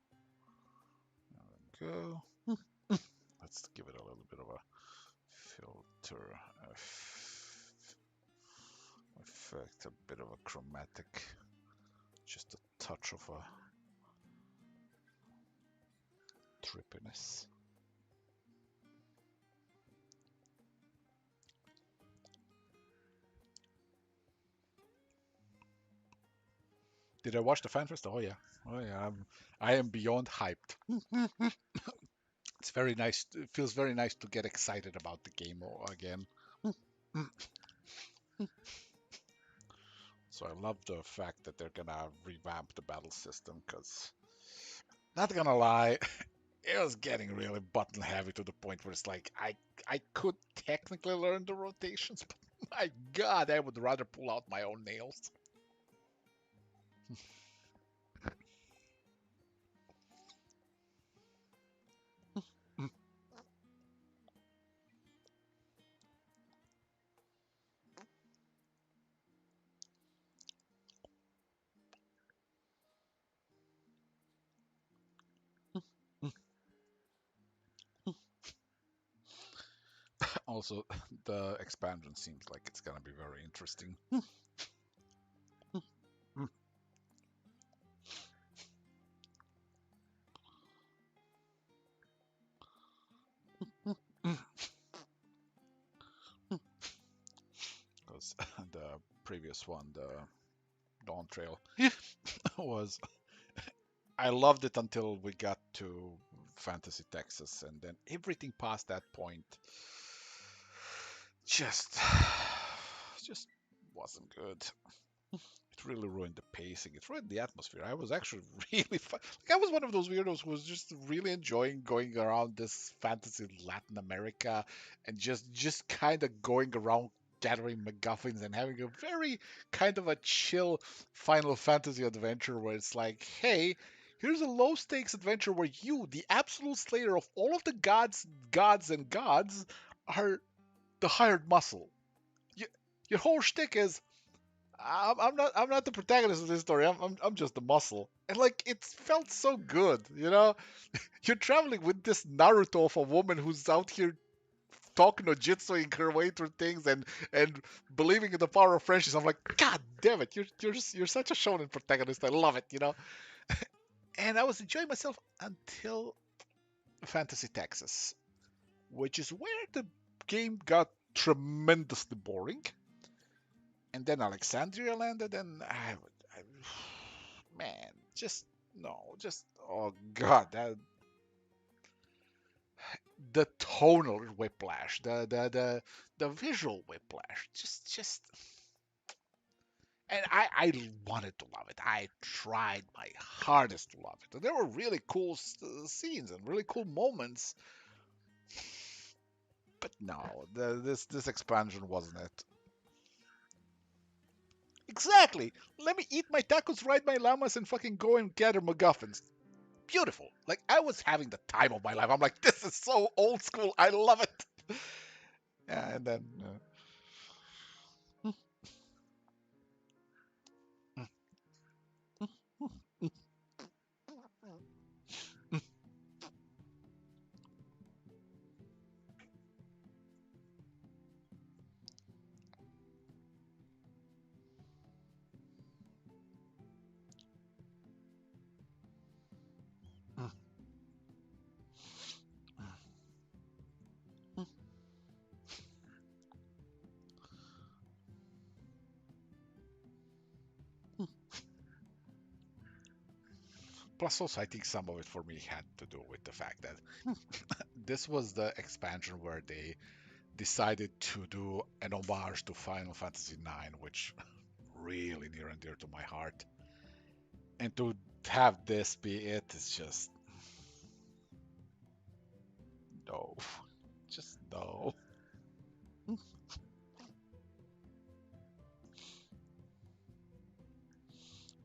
There we go. Let's give it a little bit of a filter effect, a bit of a chromatic, just a touch of a trippiness. Did I watch the fan fest? Oh yeah, oh yeah. I am beyond hyped. It's very nice. It feels very nice to get excited about the game again. So I love the fact that they're gonna revamp the battle system because, not gonna lie, it was getting really button heavy to the point where it's like I could technically learn the rotations, but my God, I would rather pull out my own nails. Also, the expansion seems like it's gonna be very interesting. Because the previous one, the Dawn Trail, was, I loved it until we got to Fantasy Texas, and then everything past that point just just wasn't good. It really ruined the pacing. It ruined the atmosphere. I was actually really fun. Like, I was one of those weirdos who was just really enjoying going around this fantasy Latin America and just kind of going around gathering MacGuffins and having a very kind of a chill Final Fantasy adventure where it's like, hey, here's a low stakes adventure where you, the absolute slayer of all of the gods, are the hired muscle. You, your whole shtick is, I'm not the protagonist of this story. I'm just the muscle. And like it felt so good, you know. You're traveling with this Naruto of a woman who's out here talking no jitsuing her way through things and believing in the power of friendships. I'm like, God damn it, you're such a shonen protagonist. I love it, you know. And I was enjoying myself until Fantasy Texas, which is where the game got tremendously boring. And then Alexandria landed, and man, just no, just oh god, that the tonal whiplash, the visual whiplash, just and I wanted to love it. I tried my hardest to love it. And there were really cool scenes and really cool moments, but no, this expansion wasn't it. Exactly. Let me eat my tacos, ride my llamas, and fucking go and gather MacGuffins. Beautiful. Like I was having the time of my life. I'm like, this is so old school. I love it. Yeah, and then plus also I think some of it for me had to do with the fact that this was the expansion where they decided to do an homage to Final Fantasy IX, which really near and dear to my heart. And to have this be it is just no. Just no.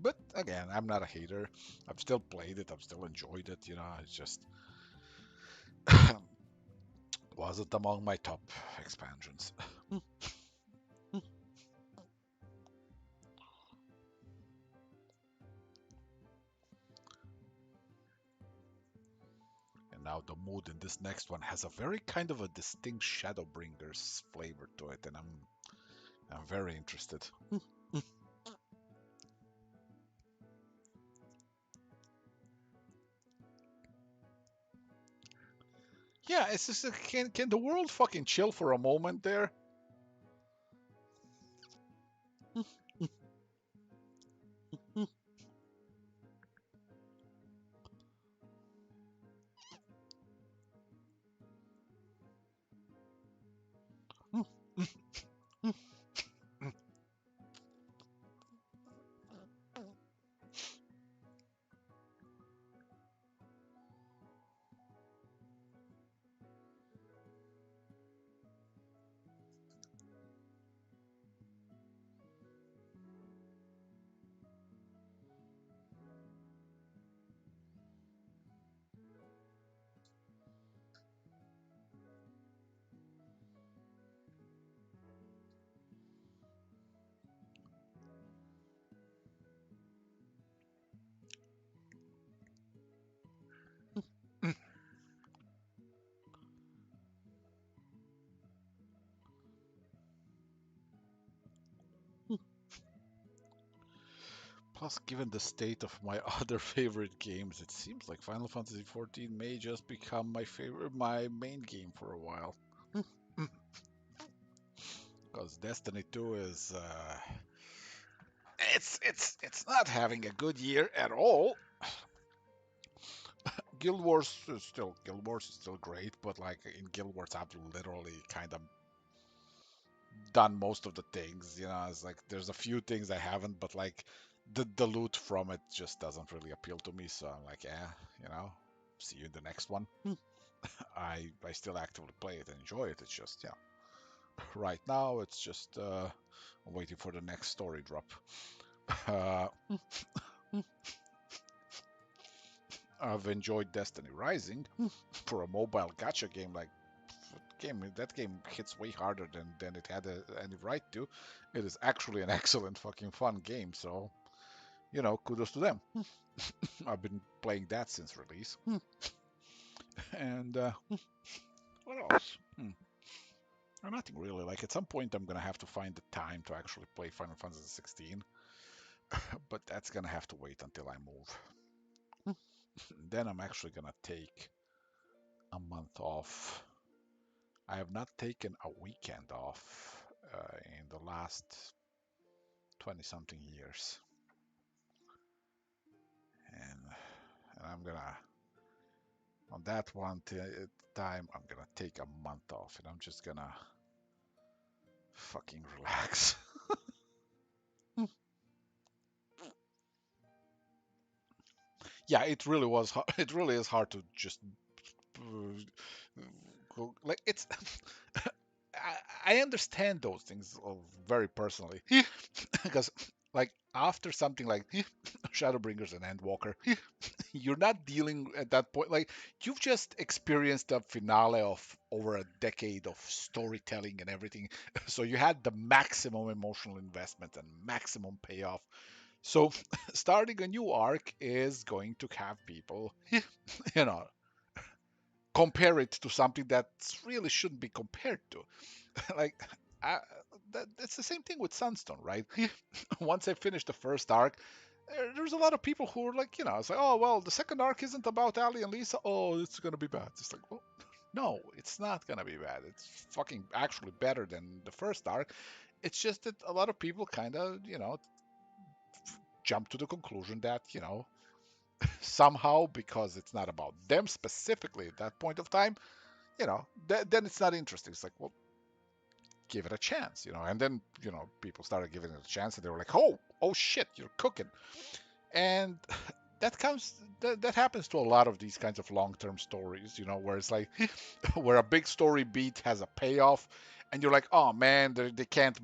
But again, I'm not a hater. I've still played it. I've still enjoyed it. You know, it's just wasn't among my top expansions. And now the mood in this next one has a very kind of a distinct Shadowbringers flavor to it, and I'm very interested. Yeah, it's just can the world fucking chill for a moment there? Plus, given the state of my other favorite games, it seems like Final Fantasy XIV may just become my main game for a while. Because Destiny 2 is it's not having a good year at all. Guild Wars is still great, but like in Guild Wars, I've literally kind of done most of the things. You know, it's like there's a few things I haven't, but like the loot from it just doesn't really appeal to me. So I'm like, yeah, you know, see you in the next one. I still actively play it and enjoy it. It's just yeah, right now it's just I'm waiting for the next story drop. Uh, I've enjoyed Destiny Rising for a mobile gacha game. Like That game hits way harder than it had any right to. It is actually an excellent fucking fun game. So kudos to them. I've been playing that since release. And what else? Nothing really. Like at some point, I'm gonna have to find the time to actually play Final Fantasy 16, but that's gonna have to wait until I move. Then I'm actually gonna take a month off. I have not taken a weekend off in the last 20 something years, and I'm gonna on that time I'm gonna take a month off, and I'm just gonna fucking relax. Yeah, it really was. It really is hard to just like it's. I understand those things very personally because like after something like Shadowbringers and Endwalker, you're not dealing at that point like you've just experienced the finale of over a decade of storytelling and everything, so you had the maximum emotional investment and maximum payoff. So starting a new arc is going to have people you know compare it to something that really shouldn't be compared to. Like that's the same thing with Sunstone, right? Once I finished the first arc, there's a lot of people who are like, it's like, oh well, the second arc isn't about Ali and Lisa. Oh, it's gonna be bad. It's like, well, no, it's not gonna be bad. It's fucking actually better than the first arc. It's just that a lot of people kind of, jump to the conclusion that, somehow because it's not about them specifically at that point of time, then it's not interesting. It's like, well, give it a chance, and then people started giving it a chance, and they were like, oh shit, you're cooking. And that happens to a lot of these kinds of long-term stories, where it's like where a big story beat has a payoff, and you're like, oh man, they can't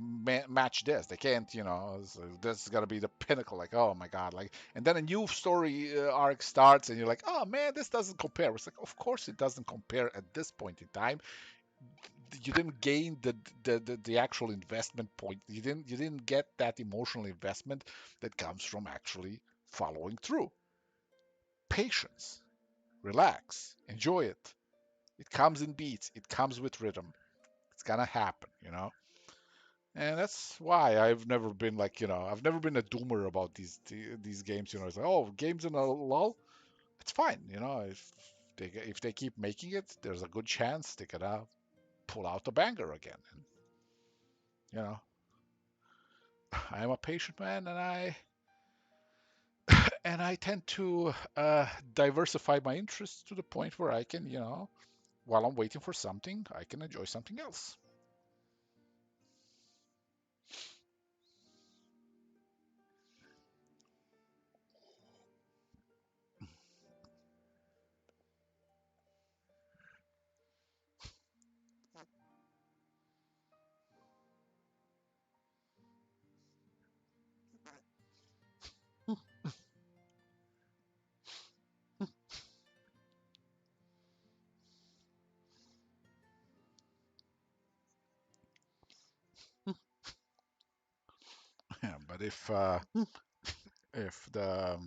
match this, they can't, so this is gonna be the pinnacle, like, oh my god, like, and then a new story arc starts, and you're like, oh man, this doesn't compare. It's like, of course it doesn't compare at this point in time. You didn't gain the actual investment point. You didn't get that emotional investment that comes from actually following through. Patience, relax, enjoy it. It comes in beats, it comes with rhythm. It's gonna happen. And that's why I've never been like, I've never been a doomer about these games. It's like, oh, games in a lull, it's fine. If they keep making it, there's a good chance they're gonna pull out a banger again. And you know, I'm a patient man, and I tend to diversify my interests to the point where I can, while I'm waiting for something, I can enjoy something else. Yeah, but if the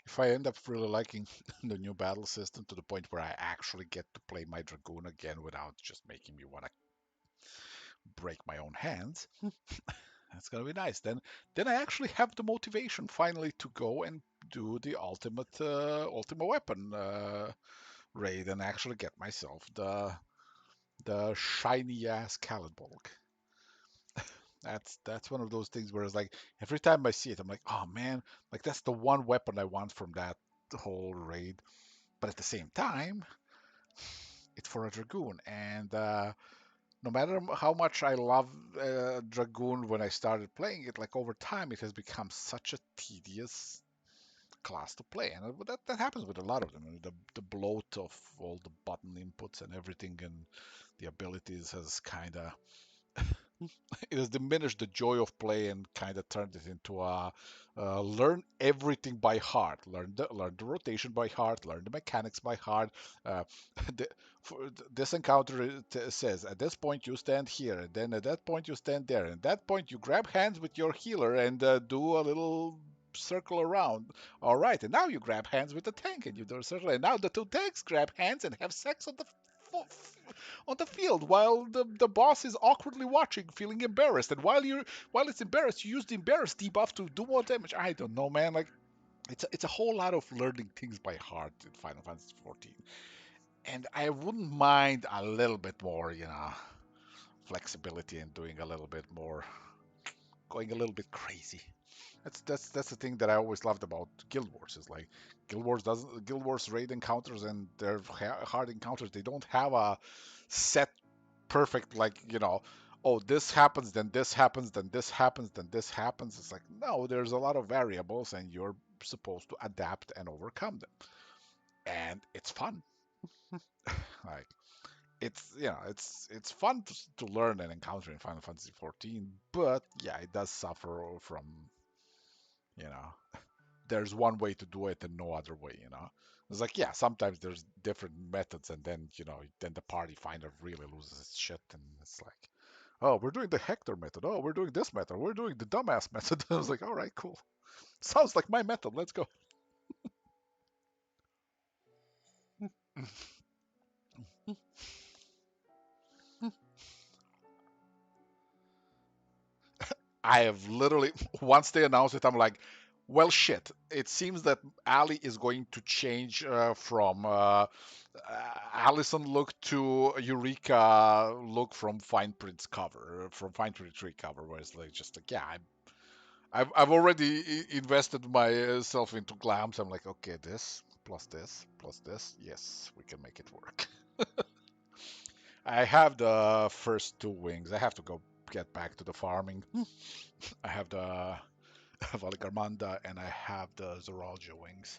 if I end up really liking the new battle system to the point where I actually get to play my dragoon again without just making me want to break my own hands, that's gonna be nice. Then I actually have the motivation finally to go and do the ultimate weapon raid and actually get myself the shiny ass Caliburg. That's one of those things where it's like every time I see it, I'm like, oh man, like that's the one weapon I want from that whole raid. But at the same time, it's for a dragoon, and no matter how much I love dragoon when I started playing it, like over time, it has become such a tedious class to play, and that happens with a lot of them. The bloat of all the button inputs and everything, and the abilities has kind of it has diminished the joy of play and kind of turned it into a learn everything by heart, learn the rotation by heart, learn the mechanics by heart. Uh, the, this encounter says at this point you stand here, and then at that point you stand there, and at that point you grab hands with your healer and do a little circle around. All right, and now you grab hands with the tank and you do a circle, and now the two tanks grab hands and have sex on the field while the boss is awkwardly watching, feeling embarrassed. And while it's embarrassed, you use the embarrassed debuff to do more damage. I don't know, man. Like it's a whole lot of learning things by heart in Final Fantasy 14, and I wouldn't mind a little bit more, flexibility and doing a little bit more, going a little bit crazy. That's the thing that I always loved about Guild Wars is like Guild Wars raid encounters and their hard encounters, they don't have a set perfect, like, oh, this happens, then this happens, then this happens, then this happens. It's like, no, there's a lot of variables and you're supposed to adapt and overcome them. And it's fun. Like it's fun to learn and encounter in Final Fantasy 14, but yeah, it does suffer from, you know, there's one way to do it and no other way. It's like, yeah, sometimes there's different methods, and then the party finder really loses its shit, and it's like, oh, we're doing the Hector method. Oh, we're doing this method. We're doing the dumbass method. I was like, all right, cool. Sounds like my method. Let's go. I have literally, once they announced it, I'm like, well, shit. It seems that Ali is going to change from Allison look to Eureka look from Fine Print's cover, from Fine Print 3 cover, where it's like just like, yeah, I've already invested myself into glams. I'm like, okay, this plus this, yes, we can make it work. I have the first two wings. I have to go get back to the farming. I have the Valigarmanda and I have the Zoralgia wings.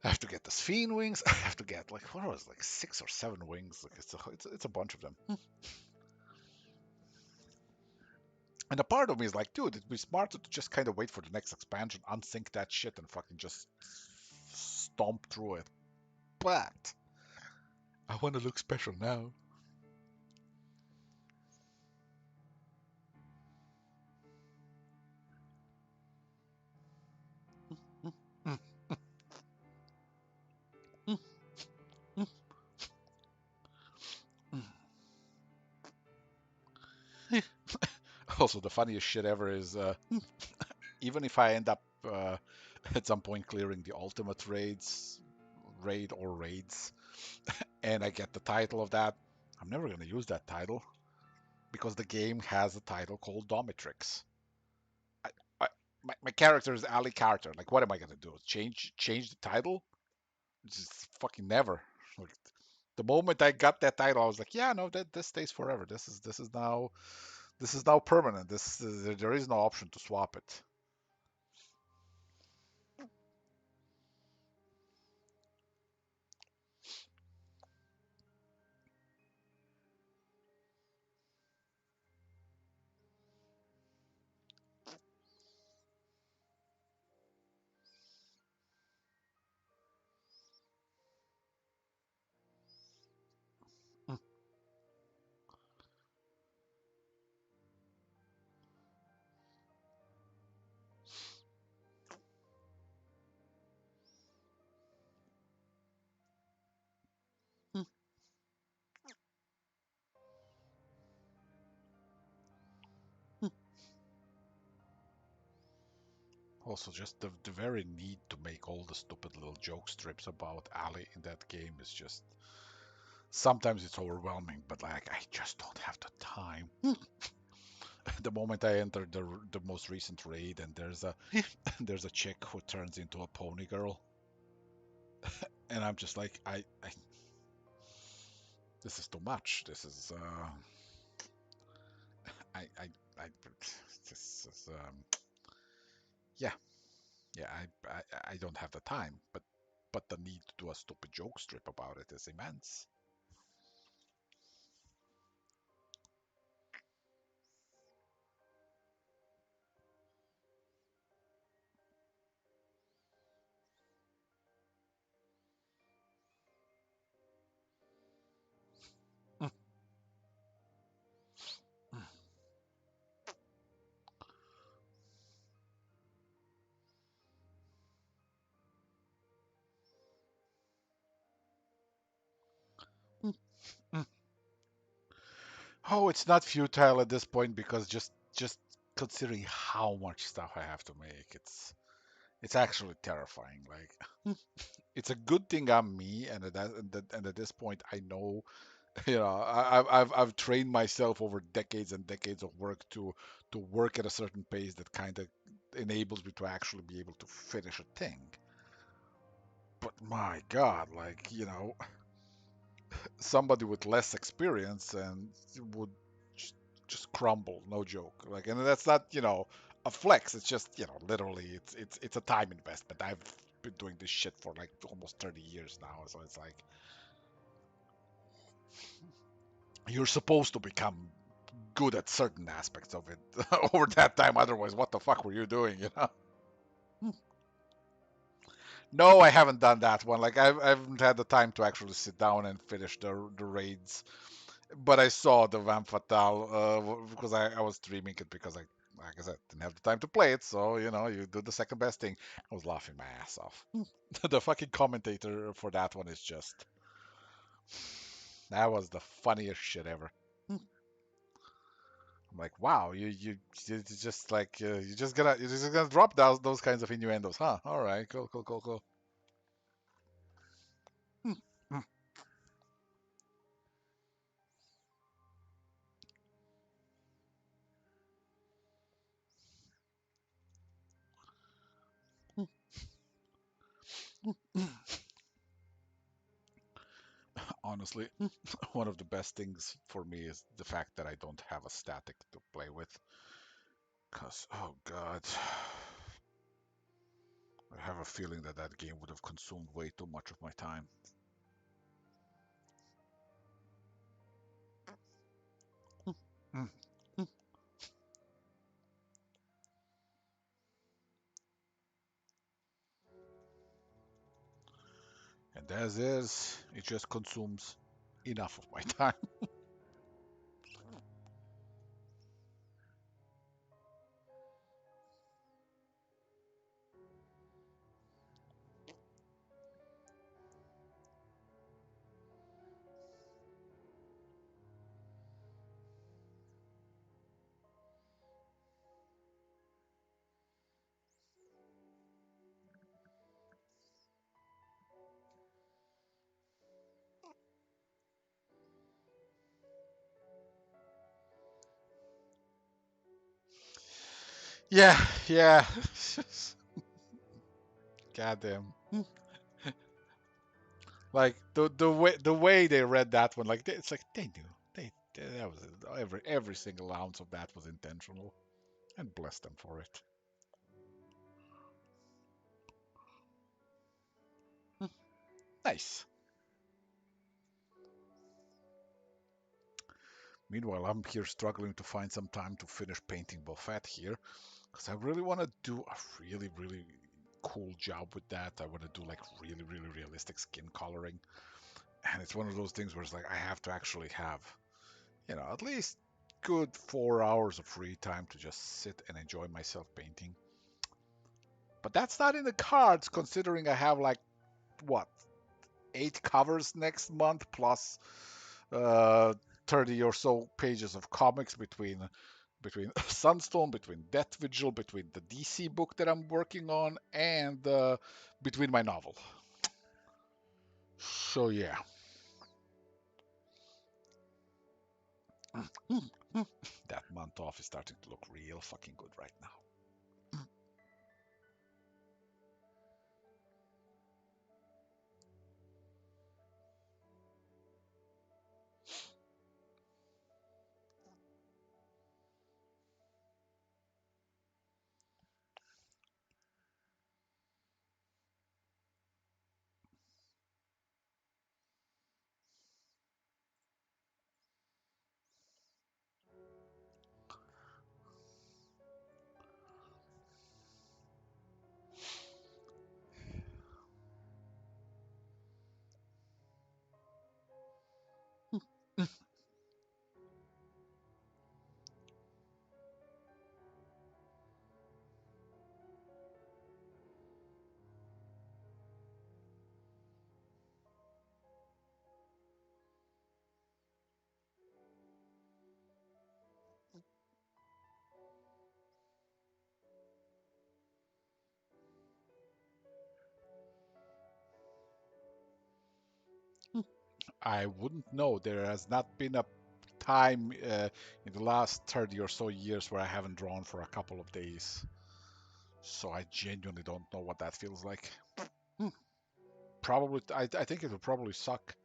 I have to get the Sphene wings. I have to get like what was it, like 6 or 7 wings. Like it's a bunch of them. And a part of me is like, dude, it'd be smarter to just kind of wait for the next expansion, unsync that shit, and fucking just stomp through it. But I want to look special now. Also, the funniest shit ever is even if I end up at some point clearing the ultimate raid or raids, and I get the title of that, I'm never going to use that title because the game has a title called Domitrix. I, I, my character is Ali Carter. Like, what am I going to do? Change the title? Just fucking never. Like, the moment I got that title, I was like, yeah, no, that this stays forever. This is now permanent. There is no option to swap it. Also, just the very need to make all the stupid little joke strips about Ali in that game is just sometimes it's overwhelming, but like I just don't have the time. The moment I enter the most recent raid and there's a chick who turns into a pony girl, and I'm just like I this is too much. This is I this is yeah, yeah, I don't have the time, but the need to do a stupid joke strip about it is immense. Mm. Oh, it's not futile at this point because just considering how much stuff I have to make, it's actually terrifying. Like, it's a good thing I'm me, and at this point, I know, I've trained myself over decades and decades of work to work at a certain pace that kind of enables me to actually be able to finish a thing. But my God, like, somebody with less experience and would j- just crumble, no joke. Like, and that's not, a flex. It's just, literally, it's a time investment. I've been doing this shit for like almost 30 years now, so it's like you're supposed to become good at certain aspects of it over that time. Otherwise, what the fuck were you doing, No, I haven't done that one. Like, I haven't had the time to actually sit down and finish the raids. But I saw the Van Fatale because I was streaming it because like I said, didn't have the time to play it. So, you do the second best thing. I was laughing my ass off. The fucking commentator for that one is just, that was the funniest shit ever. I'm like, wow, you just like you're just gonna drop those kinds of innuendos, huh? All right, cool, cool, cool, cool. Honestly, one of the best things for me is the fact that I don't have a static to play with. Cause, oh god, I have a feeling that that game would have consumed way too much of my time. Mm. And as is, it just consumes enough of my time. Yeah, yeah. Goddamn. Like the way they read that one, like it's like they knew that was every single ounce of that was intentional, and bless them for it. Nice. Meanwhile, I'm here struggling to find some time to finish painting Buffett here, because I really want to do a really, really cool job with that. I want to do like really, really realistic skin coloring. And it's one of those things where it's like I have to actually have, at least good 4 hours of free time to just sit and enjoy myself painting. But that's not in the cards considering I have like, what, 8 covers next month plus uh, 30 or so pages of comics between Sunstone, between Death Vigil, between the DC book that I'm working on, and between my novel. So yeah, that month off is starting to look real fucking good right now. I wouldn't know. There has not been a time in the last 30 or so years where I haven't drawn for a couple of days. So I genuinely don't know what that feels like. Hmm. Probably, I think it would probably suck.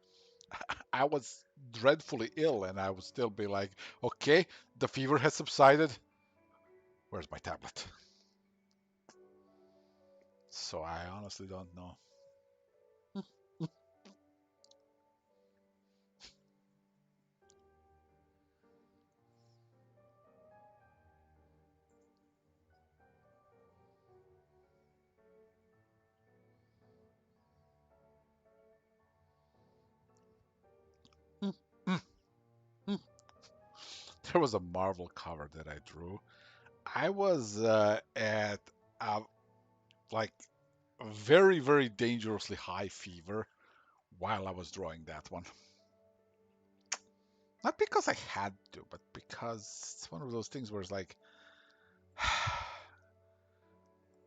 I was dreadfully ill, and I would still be like, okay, the fever has subsided. Where's my tablet? So I honestly don't know. There was a Marvel cover that I drew. I was at a, like very, very dangerously high fever while I was drawing that one. Not because I had to, but because it's one of those things where it's like,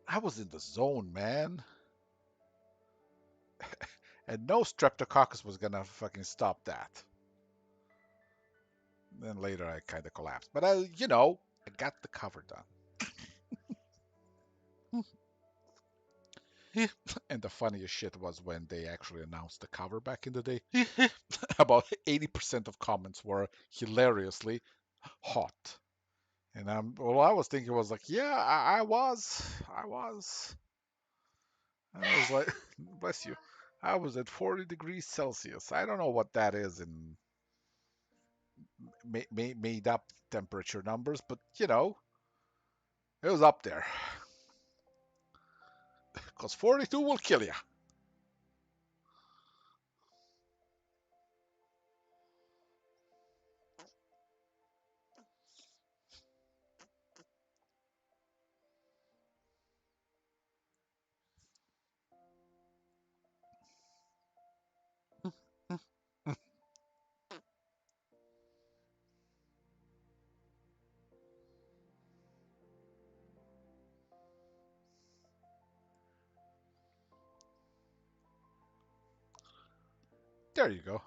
I was in the zone, man. And no streptococcus was gonna fucking stop that. Then later I kind of collapsed. But I got the cover done. And the funniest shit was when they actually announced the cover back in the day. About 80% of comments were hilariously hot. And all I was thinking was like, yeah, I was. And I was like, bless you. I was at 40 degrees Celsius. I don't know what that is in made up temperature numbers, but it was up there. Because 42 will kill you. There you go.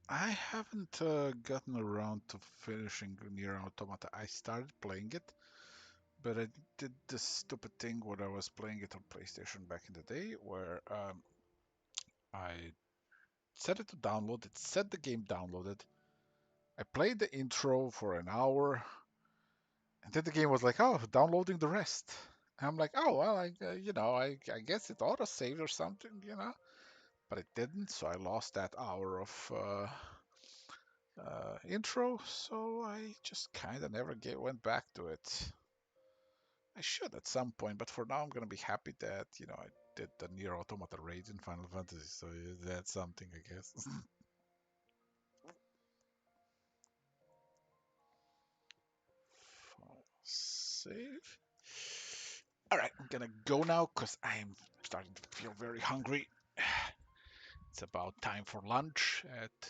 I haven't gotten around to finishing Nier Automata. I started playing it, but I did this stupid thing when I was playing it on PlayStation back in the day, where I set it to download. It said the game downloaded. I played the intro for an hour, and then the game was like, "Oh, downloading the rest." And I'm like, "Oh well, I guess it auto saved or something, But it didn't, so I lost that hour of intro. So I just kind of never went back to it. I should at some point, but for now, I'm gonna be happy that I did the Nier Automata raids in Final Fantasy. So that's something, I guess. Save. All right, I'm gonna go now because I'm starting to feel very hungry. It's about time for lunch at